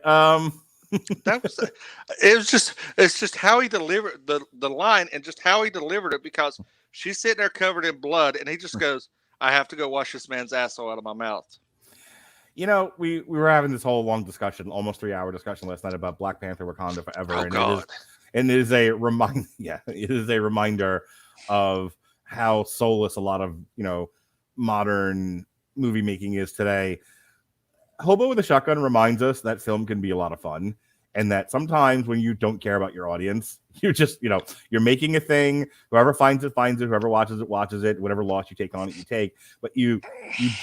S5: it's just how he delivered the line and just how he delivered it, because she's sitting there covered in blood and he just goes, I have to go wash this man's asshole out of my mouth.
S1: We were having this whole long discussion, almost 3-hour discussion last night about Black Panther Wakanda Forever.
S5: Oh, God.
S1: It is a reminder. Yeah, it is a reminder of how soulless a lot of, modern movie making is today. Hobo with a Shotgun reminds us that film can be a lot of fun, and that sometimes when you don't care about your audience, you just you're making a thing. Whoever finds it, whoever watches it, whatever loss you take on it, you take. But you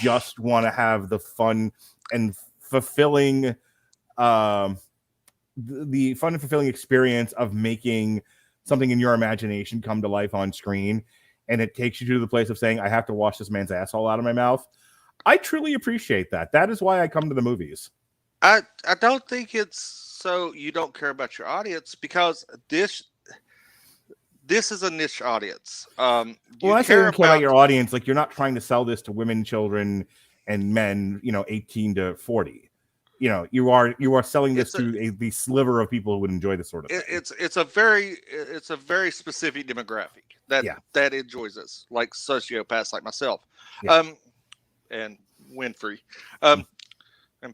S1: just want to have the fun and fulfilling the fun and fulfilling experience of making something in your imagination come to life on screen, and it takes you to the place of saying, I have to wash this man's asshole out of my mouth. I truly appreciate that. That is why I come to the movies.
S5: I don't think it's so you don't care about your audience, because this is a niche audience.
S1: Well, I say you care about your audience, like you're not trying to sell this to women, children, and men, 18 to 40. You are selling this to the sliver of people who would enjoy this sort of thing.
S5: It's a very specific demographic that enjoys this, like sociopaths like myself.
S1: Yeah.
S5: And Winfrey, and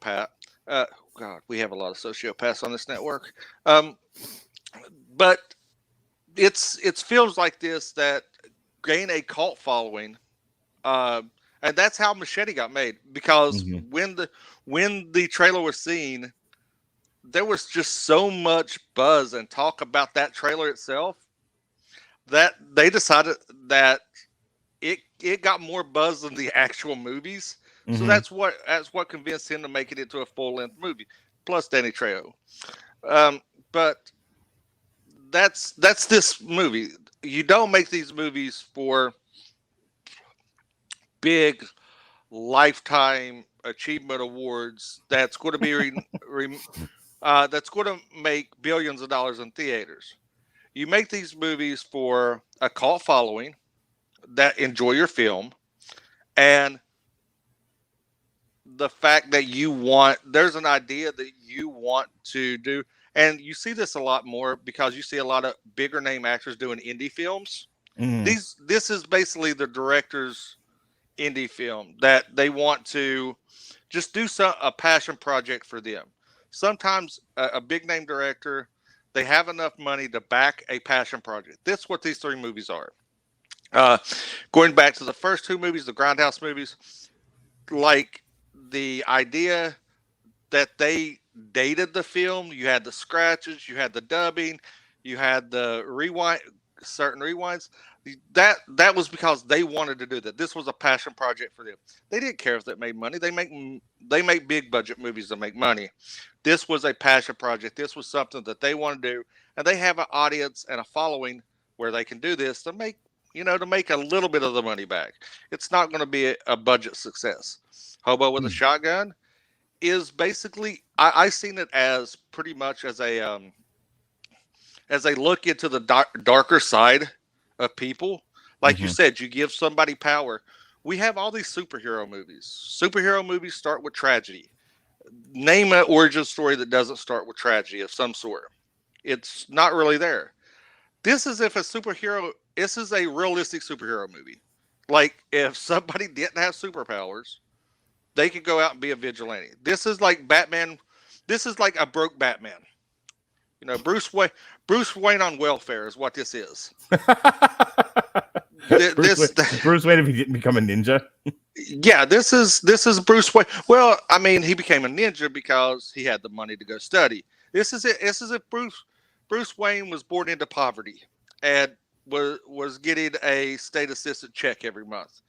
S5: Pat. God, we have a lot of sociopaths on this network. But it's films like this that gain a cult following, and that's how Machete got made. Because when the trailer was seen, there was just so much buzz and talk about that trailer itself that they decided that it got more buzz than the actual movies. So that's what convinced him to make it into a full-length movie. Plus Danny Trejo. But that's this movie. You don't make these movies for big lifetime achievement awards that's going to be that's going to make billions of dollars in theaters. You make these movies for a cult following that enjoy your film, and the fact that there's an idea that you want to do. And you see this a lot more because you see a lot of bigger name actors doing indie films. This is basically the director's indie film that they want to just do a passion project for them. Sometimes a big name director, they have enough money to back a passion project. That's what these three movies are. Going back to the first two movies, the Grindhouse movies, like the idea that they dated the film. You had the scratches, you had the dubbing, you had the certain rewinds. That was because they wanted to do that. This was a passion project for them. They didn't care if that made money. They make big budget movies that make money. This was a passion project. This was something that they want to do, and they have an audience and a following where they can do this to make a little bit of the money back. It's not going to be a budget success. Hobo with a Shotgun is basically, I seen it as pretty much as a look into the darker side of people. Like you said, you give somebody power. We have all these superhero movies. Superhero movies start with tragedy. Name an origin story that doesn't start with tragedy of some sort. It's not really there. This is this is a realistic superhero movie. Like if somebody didn't have superpowers, they could go out and be a vigilante. This is like Batman. This is like a broke Batman. Bruce Wayne on welfare is what this is.
S1: Bruce Wayne if he didn't become a ninja.
S5: Yeah, this is Bruce Wayne. Well, I mean, he became a ninja because he had the money to go study. This is it. This is if Bruce Wayne was born into poverty and was getting a state assistant check every month.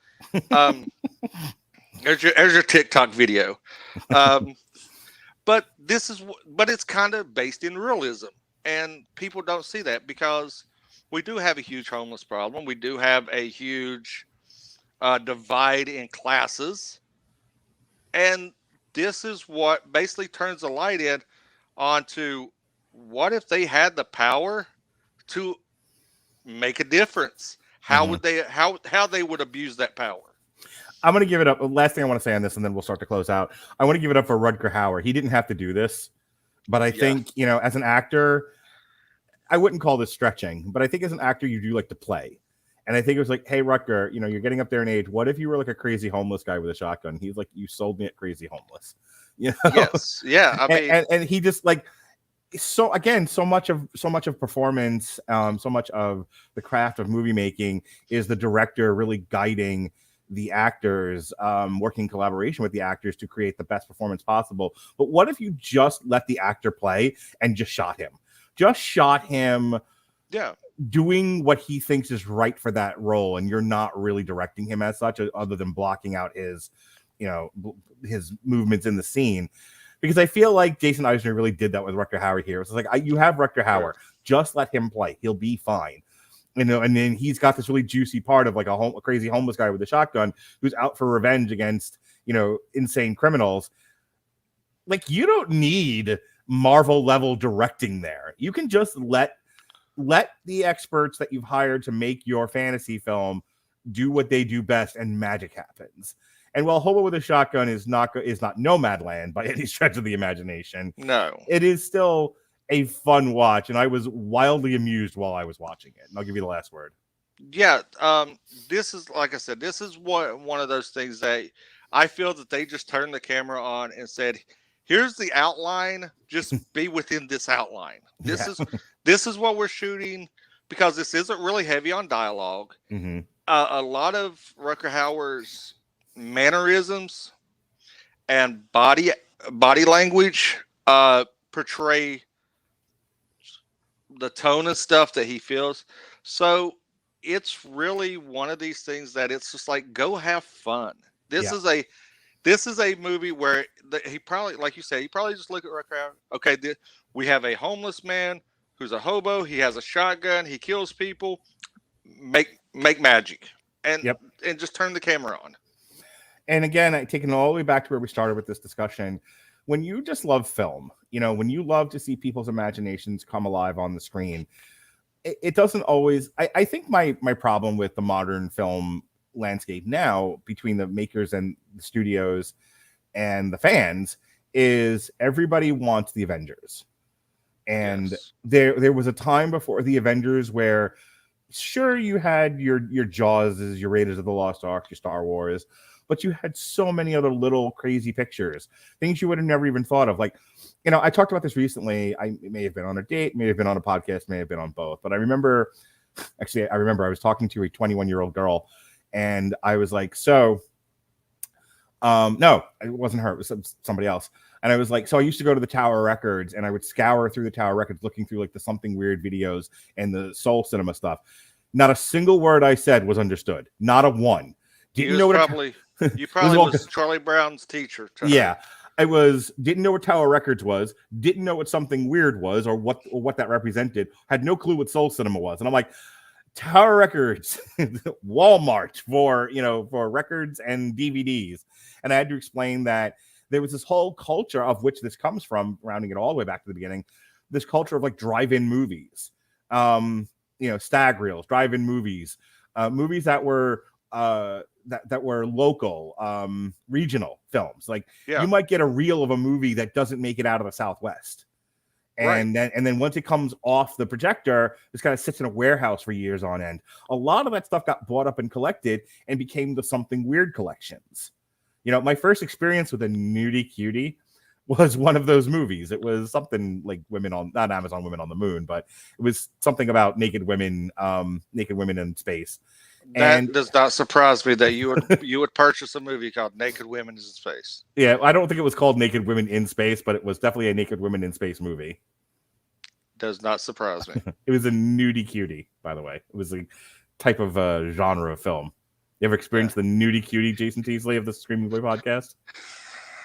S5: There's your TikTok video. But it's kind of based in realism, and people don't see that because we do have a huge homeless problem. We do have a huge divide in classes, and this is what basically turns the light onto what if they had the power to make a difference? How would they would abuse that power?
S1: I'm going to give it up. Last thing I want to say on this, and then we'll start to close out. I want to give it up for Rutger Hauer. He didn't have to do this, but I think, as an actor, I wouldn't call this stretching, but I think as an actor, you do like to play. And I think it was like, hey, Rutger, you're getting up there in age. What if you were like a crazy homeless guy with a shotgun? He's like, you sold me at crazy homeless.
S5: Yes. Yeah. I mean,
S1: and he just like, so much of performance, so much of the craft of movie making is the director really guiding the actors, working in collaboration with the actors to create the best performance possible. But what if you just let the actor play and just shot him doing what he thinks is right for that role, and you're not really directing him as such, other than blocking out his movements in the scene? Because I feel like Jason Eisner really did that with Rutger Hauer here. It's like, you have Rutger Hauer, just let him play, he'll be fine. And then he's got this really juicy part of like a crazy homeless guy with a shotgun who's out for revenge against, insane criminals. Like, you don't need Marvel level directing there. You can just let the experts that you've hired to make your fantasy film do what they do best, and magic happens. And while Hobo with a Shotgun is not Nomadland by any stretch of the imagination, no, it is still a fun watch, and I was wildly amused while I was watching it. And I'll give you the last word.
S5: Yeah, this is, like I said, this is one of those things that I feel that they just turned the camera on and said, "Here's the outline. Just be within this outline. This is what we're shooting. because this isn't really heavy on dialogue.
S1: Mm-hmm.
S5: A lot of Rutger Hauer's mannerisms and body language portray the tone and stuff that he feels. So it's really one of these things that it's just like, go have fun. This is a movie where he probably, like you said, he probably just look at Rutger Hauer. Okay, we have a homeless man who's a hobo. He has a shotgun. He kills people. Make magic and just turn the camera on.
S1: And again, taking it all the way back to where we started with this discussion, when you just love film, when you love to see people's imaginations come alive on the screen, it doesn't always. I think my problem with the modern film landscape now, between the makers and the studios and the fans, is everybody wants the Avengers. And there was a time before the Avengers where, sure, you had your Jawses, your Raiders of the Lost Ark, your Star Wars, but you had so many other little crazy pictures, things you would have never even thought of. Like, I talked about this recently. I may have been on a date, may have been on a podcast, may have been on both. But I remember I was talking to a 21-year-old girl, and I was like, so, no, it wasn't her. It was somebody else. And I was like, so I used to go to the Tower Records, and I would scour through the Tower Records looking through like the Something Weird videos and the Soul Cinema stuff. Not a single word I said was understood. Not a one. You probably was
S5: Charlie Brown's teacher.
S1: Yeah. Didn't know what Tower Records was, didn't know what Something Weird was or what that represented, had no clue what Soul Cinema was. And I'm like, Tower Records, Walmart for records and DVDs. And I had to explain that there was this whole culture of which this comes from, rounding it all the way back to the beginning, this culture of like drive-in movies, stag reels, drive-in movies, movies that were that were local, regional films. Like you might get a reel of a movie that doesn't make it out of the Southwest. And then once it comes off the projector, this kind of sits in a warehouse for years on end. A lot of that stuff got bought up and collected and became the Something Weird collections. My first experience with a nudie cutie was one of those movies. It was something like not Amazon Women on the Moon, but it was something about naked women in space.
S5: That does not surprise me that you would purchase a movie called Naked Women in Space.
S1: Yeah, I don't think it was called Naked Women in Space, but it was definitely a Naked Women in Space movie.
S5: Does not surprise me.
S1: It was a nudie cutie, by the way. It was a type of genre of film. You ever experienced the nudie cutie, Jason Teasley of the Screaming Boy podcast?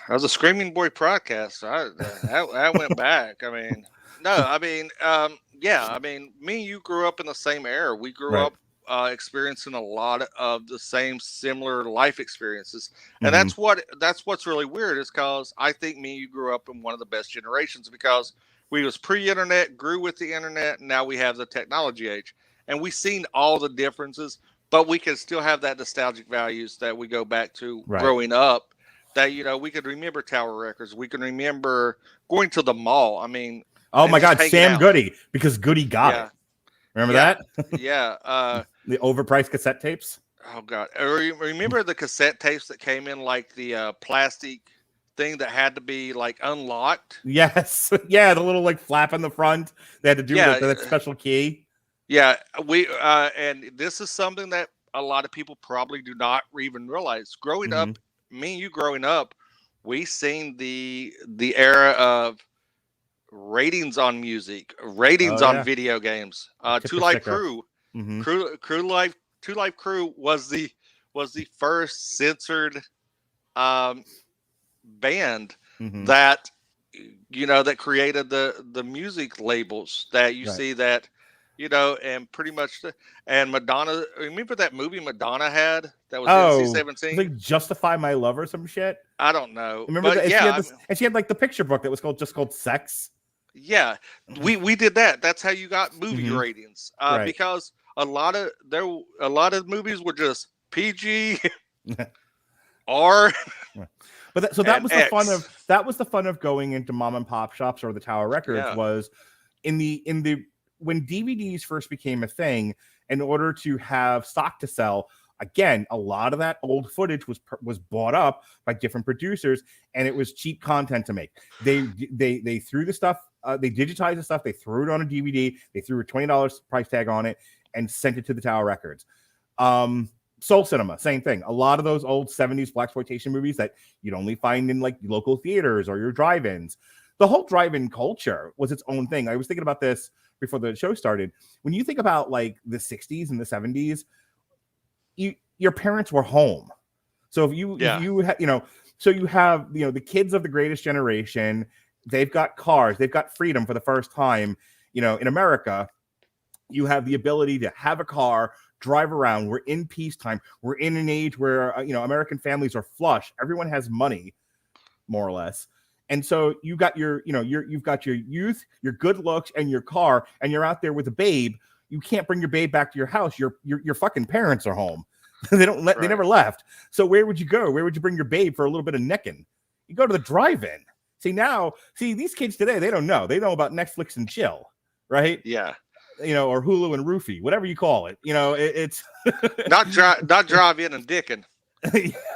S5: That was a Screaming Boy podcast. I went back. Me and you grew up in the same era. We grew up experiencing a lot of the same similar life experiences, and that's what's really weird, is because I think me and you grew up in one of the best generations, because we was pre-internet, grew with the internet, and now we have the technology age, and we've seen all the differences, but we can still have that nostalgic values that we go back to growing up, that we could remember Tower Records, we can remember going to the mall.
S1: Oh my God, Sam Goody, because Goody got it. Remember that? The overpriced cassette tapes.
S5: Oh God! Remember the cassette tapes that came in like the plastic thing that had to be like unlocked?
S1: Yes. Yeah, the little like flap in the front. They had to do that special key.
S5: Yeah, and this is something that a lot of people probably do not even realize. Growing up, me and you growing up, we seen the era of ratings on music, ratings on video games. Two Live Crew, Two Live Crew was the first censored band that that created the music labels that you see that and pretty much and Madonna. Remember that movie Madonna had that was NC-17?
S1: Like Justify My Love or some shit.
S5: I don't know.
S1: Remember that? And she had like the picture book that was called Sex.
S5: Yeah, we did that. That's how you got movie ratings, because a lot of movies were just PG, R.
S1: But that was the fun of going into mom and pop shops or the Tower Records was in the when DVDs first became a thing. In order to have stock to sell, again, a lot of that old footage was bought up by different producers, and it was cheap content to make. They threw the stuff They digitized the stuff. They threw it on a DVD. They threw a $20 price tag on it and sent it to the Tower Records. Soul Cinema, same thing. A lot of those old 70s blaxploitation movies that you'd only find in like local theaters or your drive-ins. The whole drive-in culture was its own thing. I was thinking about this before the show started. When you think about like the 60s and the 70s, your parents were home. So if you have the kids of the greatest generation, they've got cars, they've got freedom for the first time, in America. You have the ability to have a car, drive around. We're in peacetime. We're in an age where American families are flush. Everyone has money, more or less. And so you've got you've got your youth, your good looks, and your car, and you're out there with a babe. You can't bring your babe back to your house. Your fucking parents are home. They never left. So where would you go? Where would you bring your babe for a little bit of necking? You go to the drive-in. See, these kids today, they don't know. They know about Netflix and chill, right?
S5: Yeah.
S1: Or Hulu and Roofie, whatever you call it. It's
S5: not drive in and dicking.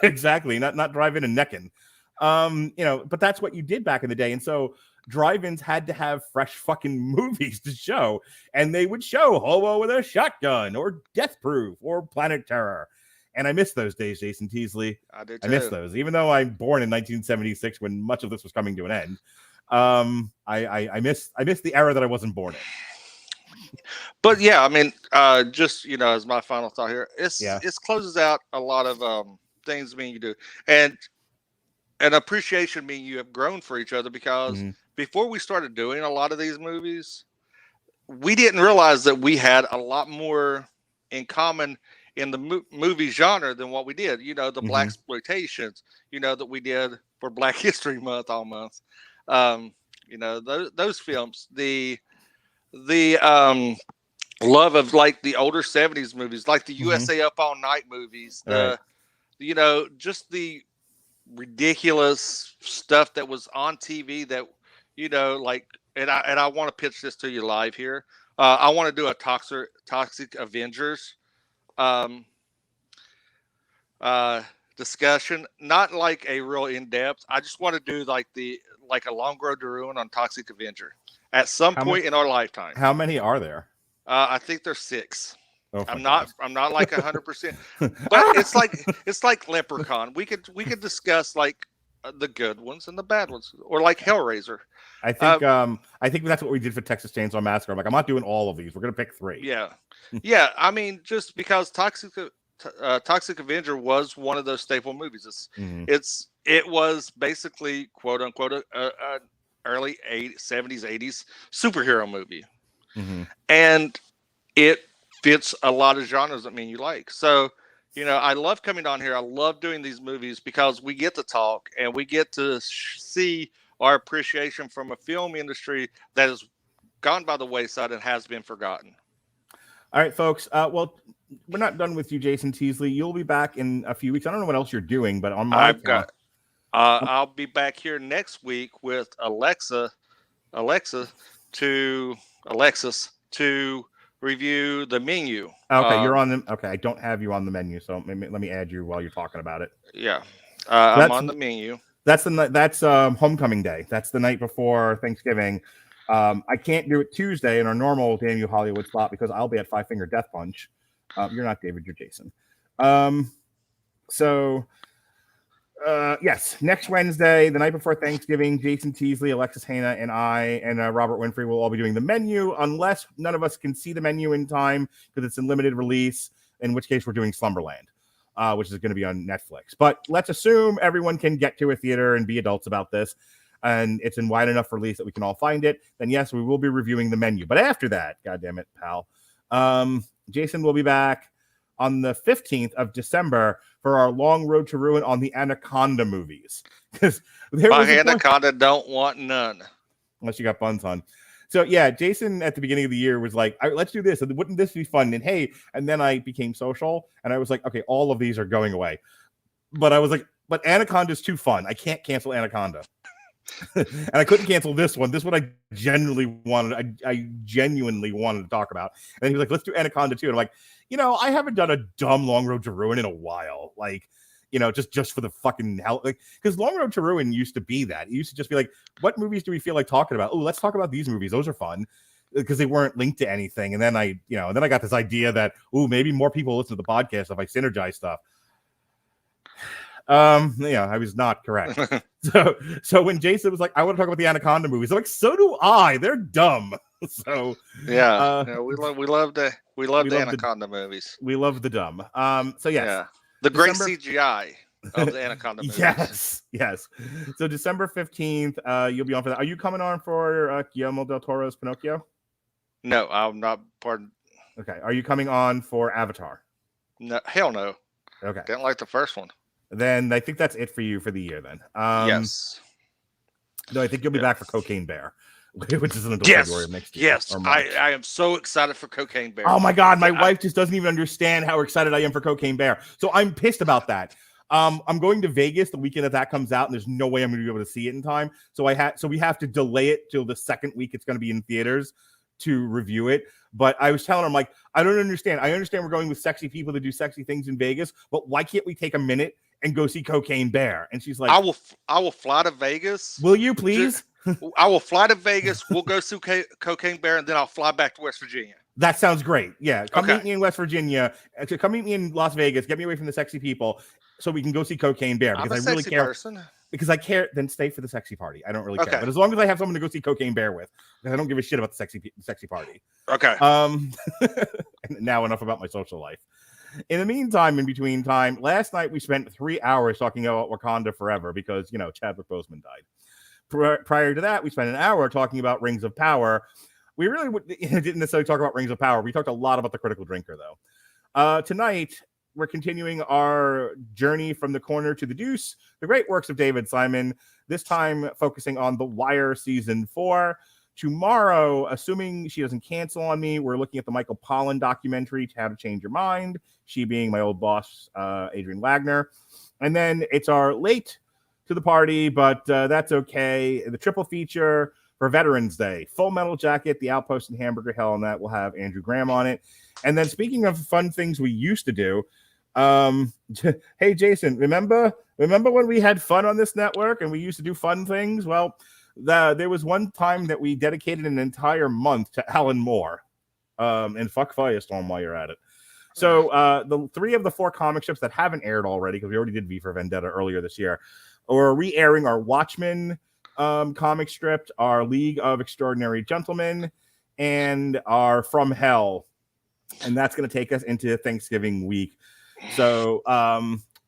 S1: Exactly. Not drive-in and necking. But that's what you did back in the day. And so drive-ins had to have fresh fucking movies to show, and they would show Hobo with a Shotgun or Death Proof or Planet Terror. And I miss those days, Jason Teasley.
S5: I do too.
S1: I miss those, even though I'm born in 1976 when much of this was coming to an end. I miss the era that I wasn't born in.
S5: But yeah, I mean, just as my final thought here, it closes out a lot of things you do, and an appreciation you have grown for each other, because before we started doing a lot of these movies, we didn't realize that we had a lot more in common in the movie genre than what we did. The blaxploitations, that we did for Black History Month almost. Those films, the love of like the older 70s movies, like the USA Up All Night movies, just the ridiculous stuff that was on TV that, and I want to pitch this to you live here. I want to do a Toxic Avengers discussion, not like a real in-depth. I just want to do like a Long Road to Ruin on Toxic Avenger at some point in our lifetime.
S1: How many are there?
S5: I think there's 6.
S1: Oh,
S5: I'm not like 100%, but it's like Leprechaun. We could discuss like the good ones and the bad ones, or like Hellraiser.
S1: I think that's what we did for Texas Chainsaw Massacre. I'm like, I'm not doing all of these. We're gonna pick 3.
S5: Yeah. I mean, just because Toxic Avenger was one of those staple movies. It was basically quote unquote early 70s 80s superhero movie, and it fits a lot of genres that you like. So I love coming on here. I love doing these movies because we get to talk and we get to see our appreciation from a film industry that has gone by the wayside and has been forgotten.
S1: All right, folks. Well, we're not done with you, Jason Teasley. You'll be back in a few weeks. I don't know what else you're doing, but on my
S5: I'll be back here next week with Alexis to review the menu.
S1: Okay, you're on them. Okay, I don't have you on the menu, so let me add you while you're talking about it.
S5: Yeah, I'm on the menu.
S1: That's homecoming day. That's the night before Thanksgiving. I can't do it Tuesday in our normal Daniel Hollywood slot because I'll be at Five Finger Death Punch. You're not David, you're Jason. Yes, next Wednesday, the night before Thanksgiving, Jason Teasley, Alexis Hana, and I and Robert Winfrey will all be doing the menu, unless none of us can see the menu in time because it's in limited release, in which case we're doing Slumberland, which is going to be on Netflix. But let's assume everyone can get to a theater and be adults about this, and it's in wide enough release that we can all find it. Then yes, we will be reviewing the menu. But after that, goddamn it, pal, Jason will be back on the 15th of December for our Long Road to Ruin on the Anaconda movies. Because
S5: my Anaconda don't want none.
S1: Unless you got buns on. So yeah, Jason at the beginning of the year was like, let's do this. Wouldn't this be fun? And hey, and then I became social and I was like, okay, all of these are going away. But I was like, but Anaconda's too fun. I can't cancel Anaconda. And I couldn't cancel this one. This one I genuinely wanted. I genuinely wanted to talk about. And he was like, let's do Anaconda too. And I'm like, I haven't done a dumb Long Road to Ruin in a while. Like, just for the fucking hell. Because Long Road to Ruin used to be that. It used to just be like, what movies do we feel like talking about? Oh, let's talk about these movies. Those are fun. Because they weren't linked to anything. And then I got this idea that, maybe more people listen to the podcast if I synergize stuff. I was not correct. So when Jason was like, I want to talk about the Anaconda movies, I'm like, so do I. They're dumb. So
S5: we love the Anaconda movies.
S1: We love the dumb. So yes.
S5: Yeah. The great CGI of the Anaconda movies.
S1: Yes. So December 15th, you'll be on for that. Are you coming on for Guillermo del Toro's Pinocchio?
S5: No, I'm not. Pardon.
S1: Okay. Are you coming on for Avatar?
S5: No, hell no.
S1: Okay.
S5: Didn't like the first one.
S1: Then I think that's it for you for the year. Then.
S5: Yes.
S1: No, I think you'll be back for Cocaine Bear, which is an adult category of next year.
S5: Yes. I am so excited for Cocaine Bear.
S1: Oh my God, my wife just doesn't even understand how excited I am for Cocaine Bear. So I'm pissed about that. I'm going to Vegas the weekend that comes out, and there's no way I'm going to be able to see it in time. So we have to delay it till the second week it's going to be in theaters to review it. But I was telling her, I'm like, I don't understand. I understand we're going with sexy people to do sexy things in Vegas, but why can't we take a minute and go see Cocaine Bear? And she's like,
S5: I will fly to Vegas.
S1: Will you please?
S5: I will fly to Vegas. We'll go see Cocaine Bear, and then I'll fly back to West Virginia.
S1: That sounds great. Yeah. Come meet me in West Virginia. Come meet me in Las Vegas. Get me away from the sexy people so we can go see Cocaine Bear, because I really care.
S5: Person.
S1: Because I care, then stay for the sexy party. I don't really care. But as long as I have someone to go see Cocaine Bear with, because I don't give a shit about the sexy party.
S5: Okay.
S1: Now enough about my social life. In the meantime, in between time, last night we spent 3 hours talking about Wakanda Forever because, Chadwick Boseman died. Prior to that, we spent an hour talking about Rings of Power. We really didn't necessarily talk about Rings of Power. We talked a lot about The Critical Drinker, though. Tonight, we're continuing our journey from the corner to the deuce, the great works of David Simon, this time focusing on The Wire Season 4. Tomorrow, assuming she doesn't cancel on me, we're looking at the Michael Pollan documentary, How to Change Your Mind, she being my old boss, Adrian Wagner. And then it's our late to the party, but that's okay. The triple feature for Veterans Day, Full Metal Jacket, The Outpost, and Hamburger Hell, and that will have Andrew Graham on it. And then speaking of fun things we used to do, hey Jason, remember when we had fun on this network and we used to do fun things? Well, there was one time that we dedicated an entire month to Alan Moore, and fuck Firestorm while you're at it. So the 3 of the 4 comic strips that haven't aired already, because we already did V for Vendetta earlier this year, we're re-airing our Watchmen comic strip, our League of Extraordinary Gentlemen, and our From Hell. And that's going to take us into Thanksgiving week. So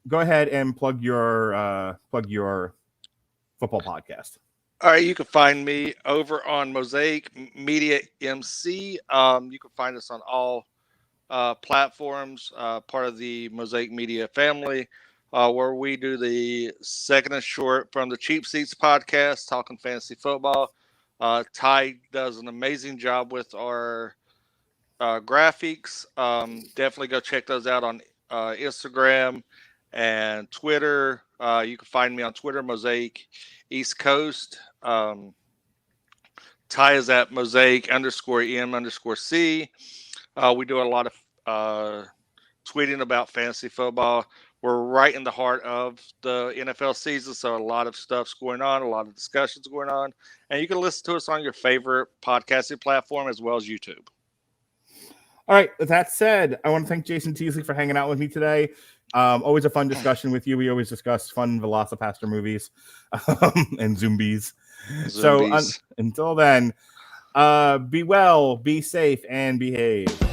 S1: go ahead and plug your football podcast.
S5: All right, you can find me over on Mosaic Media MC. You can find us on all platforms, part of the Mosaic Media family, where we do the second and short from the Cheap Seats podcast, talking fantasy football. Ty does an amazing job with our graphics. Definitely go check those out on Instagram and Twitter. You can find me on Twitter, Mosaic East Coast. Ty is at Mosaic_M_C. We do a lot of tweeting about fantasy football. We're right in the heart of the NFL season, so a lot of stuff's going on, a lot of discussions going on, and you can listen to us on your favorite podcasting platform as well as YouTube.
S1: All right. With that said, I want to thank Jason Teasley for hanging out with me today. Always a fun discussion with you. We always discuss fun Velocipaster movies and zombies. So until then, be well, be safe, and behave.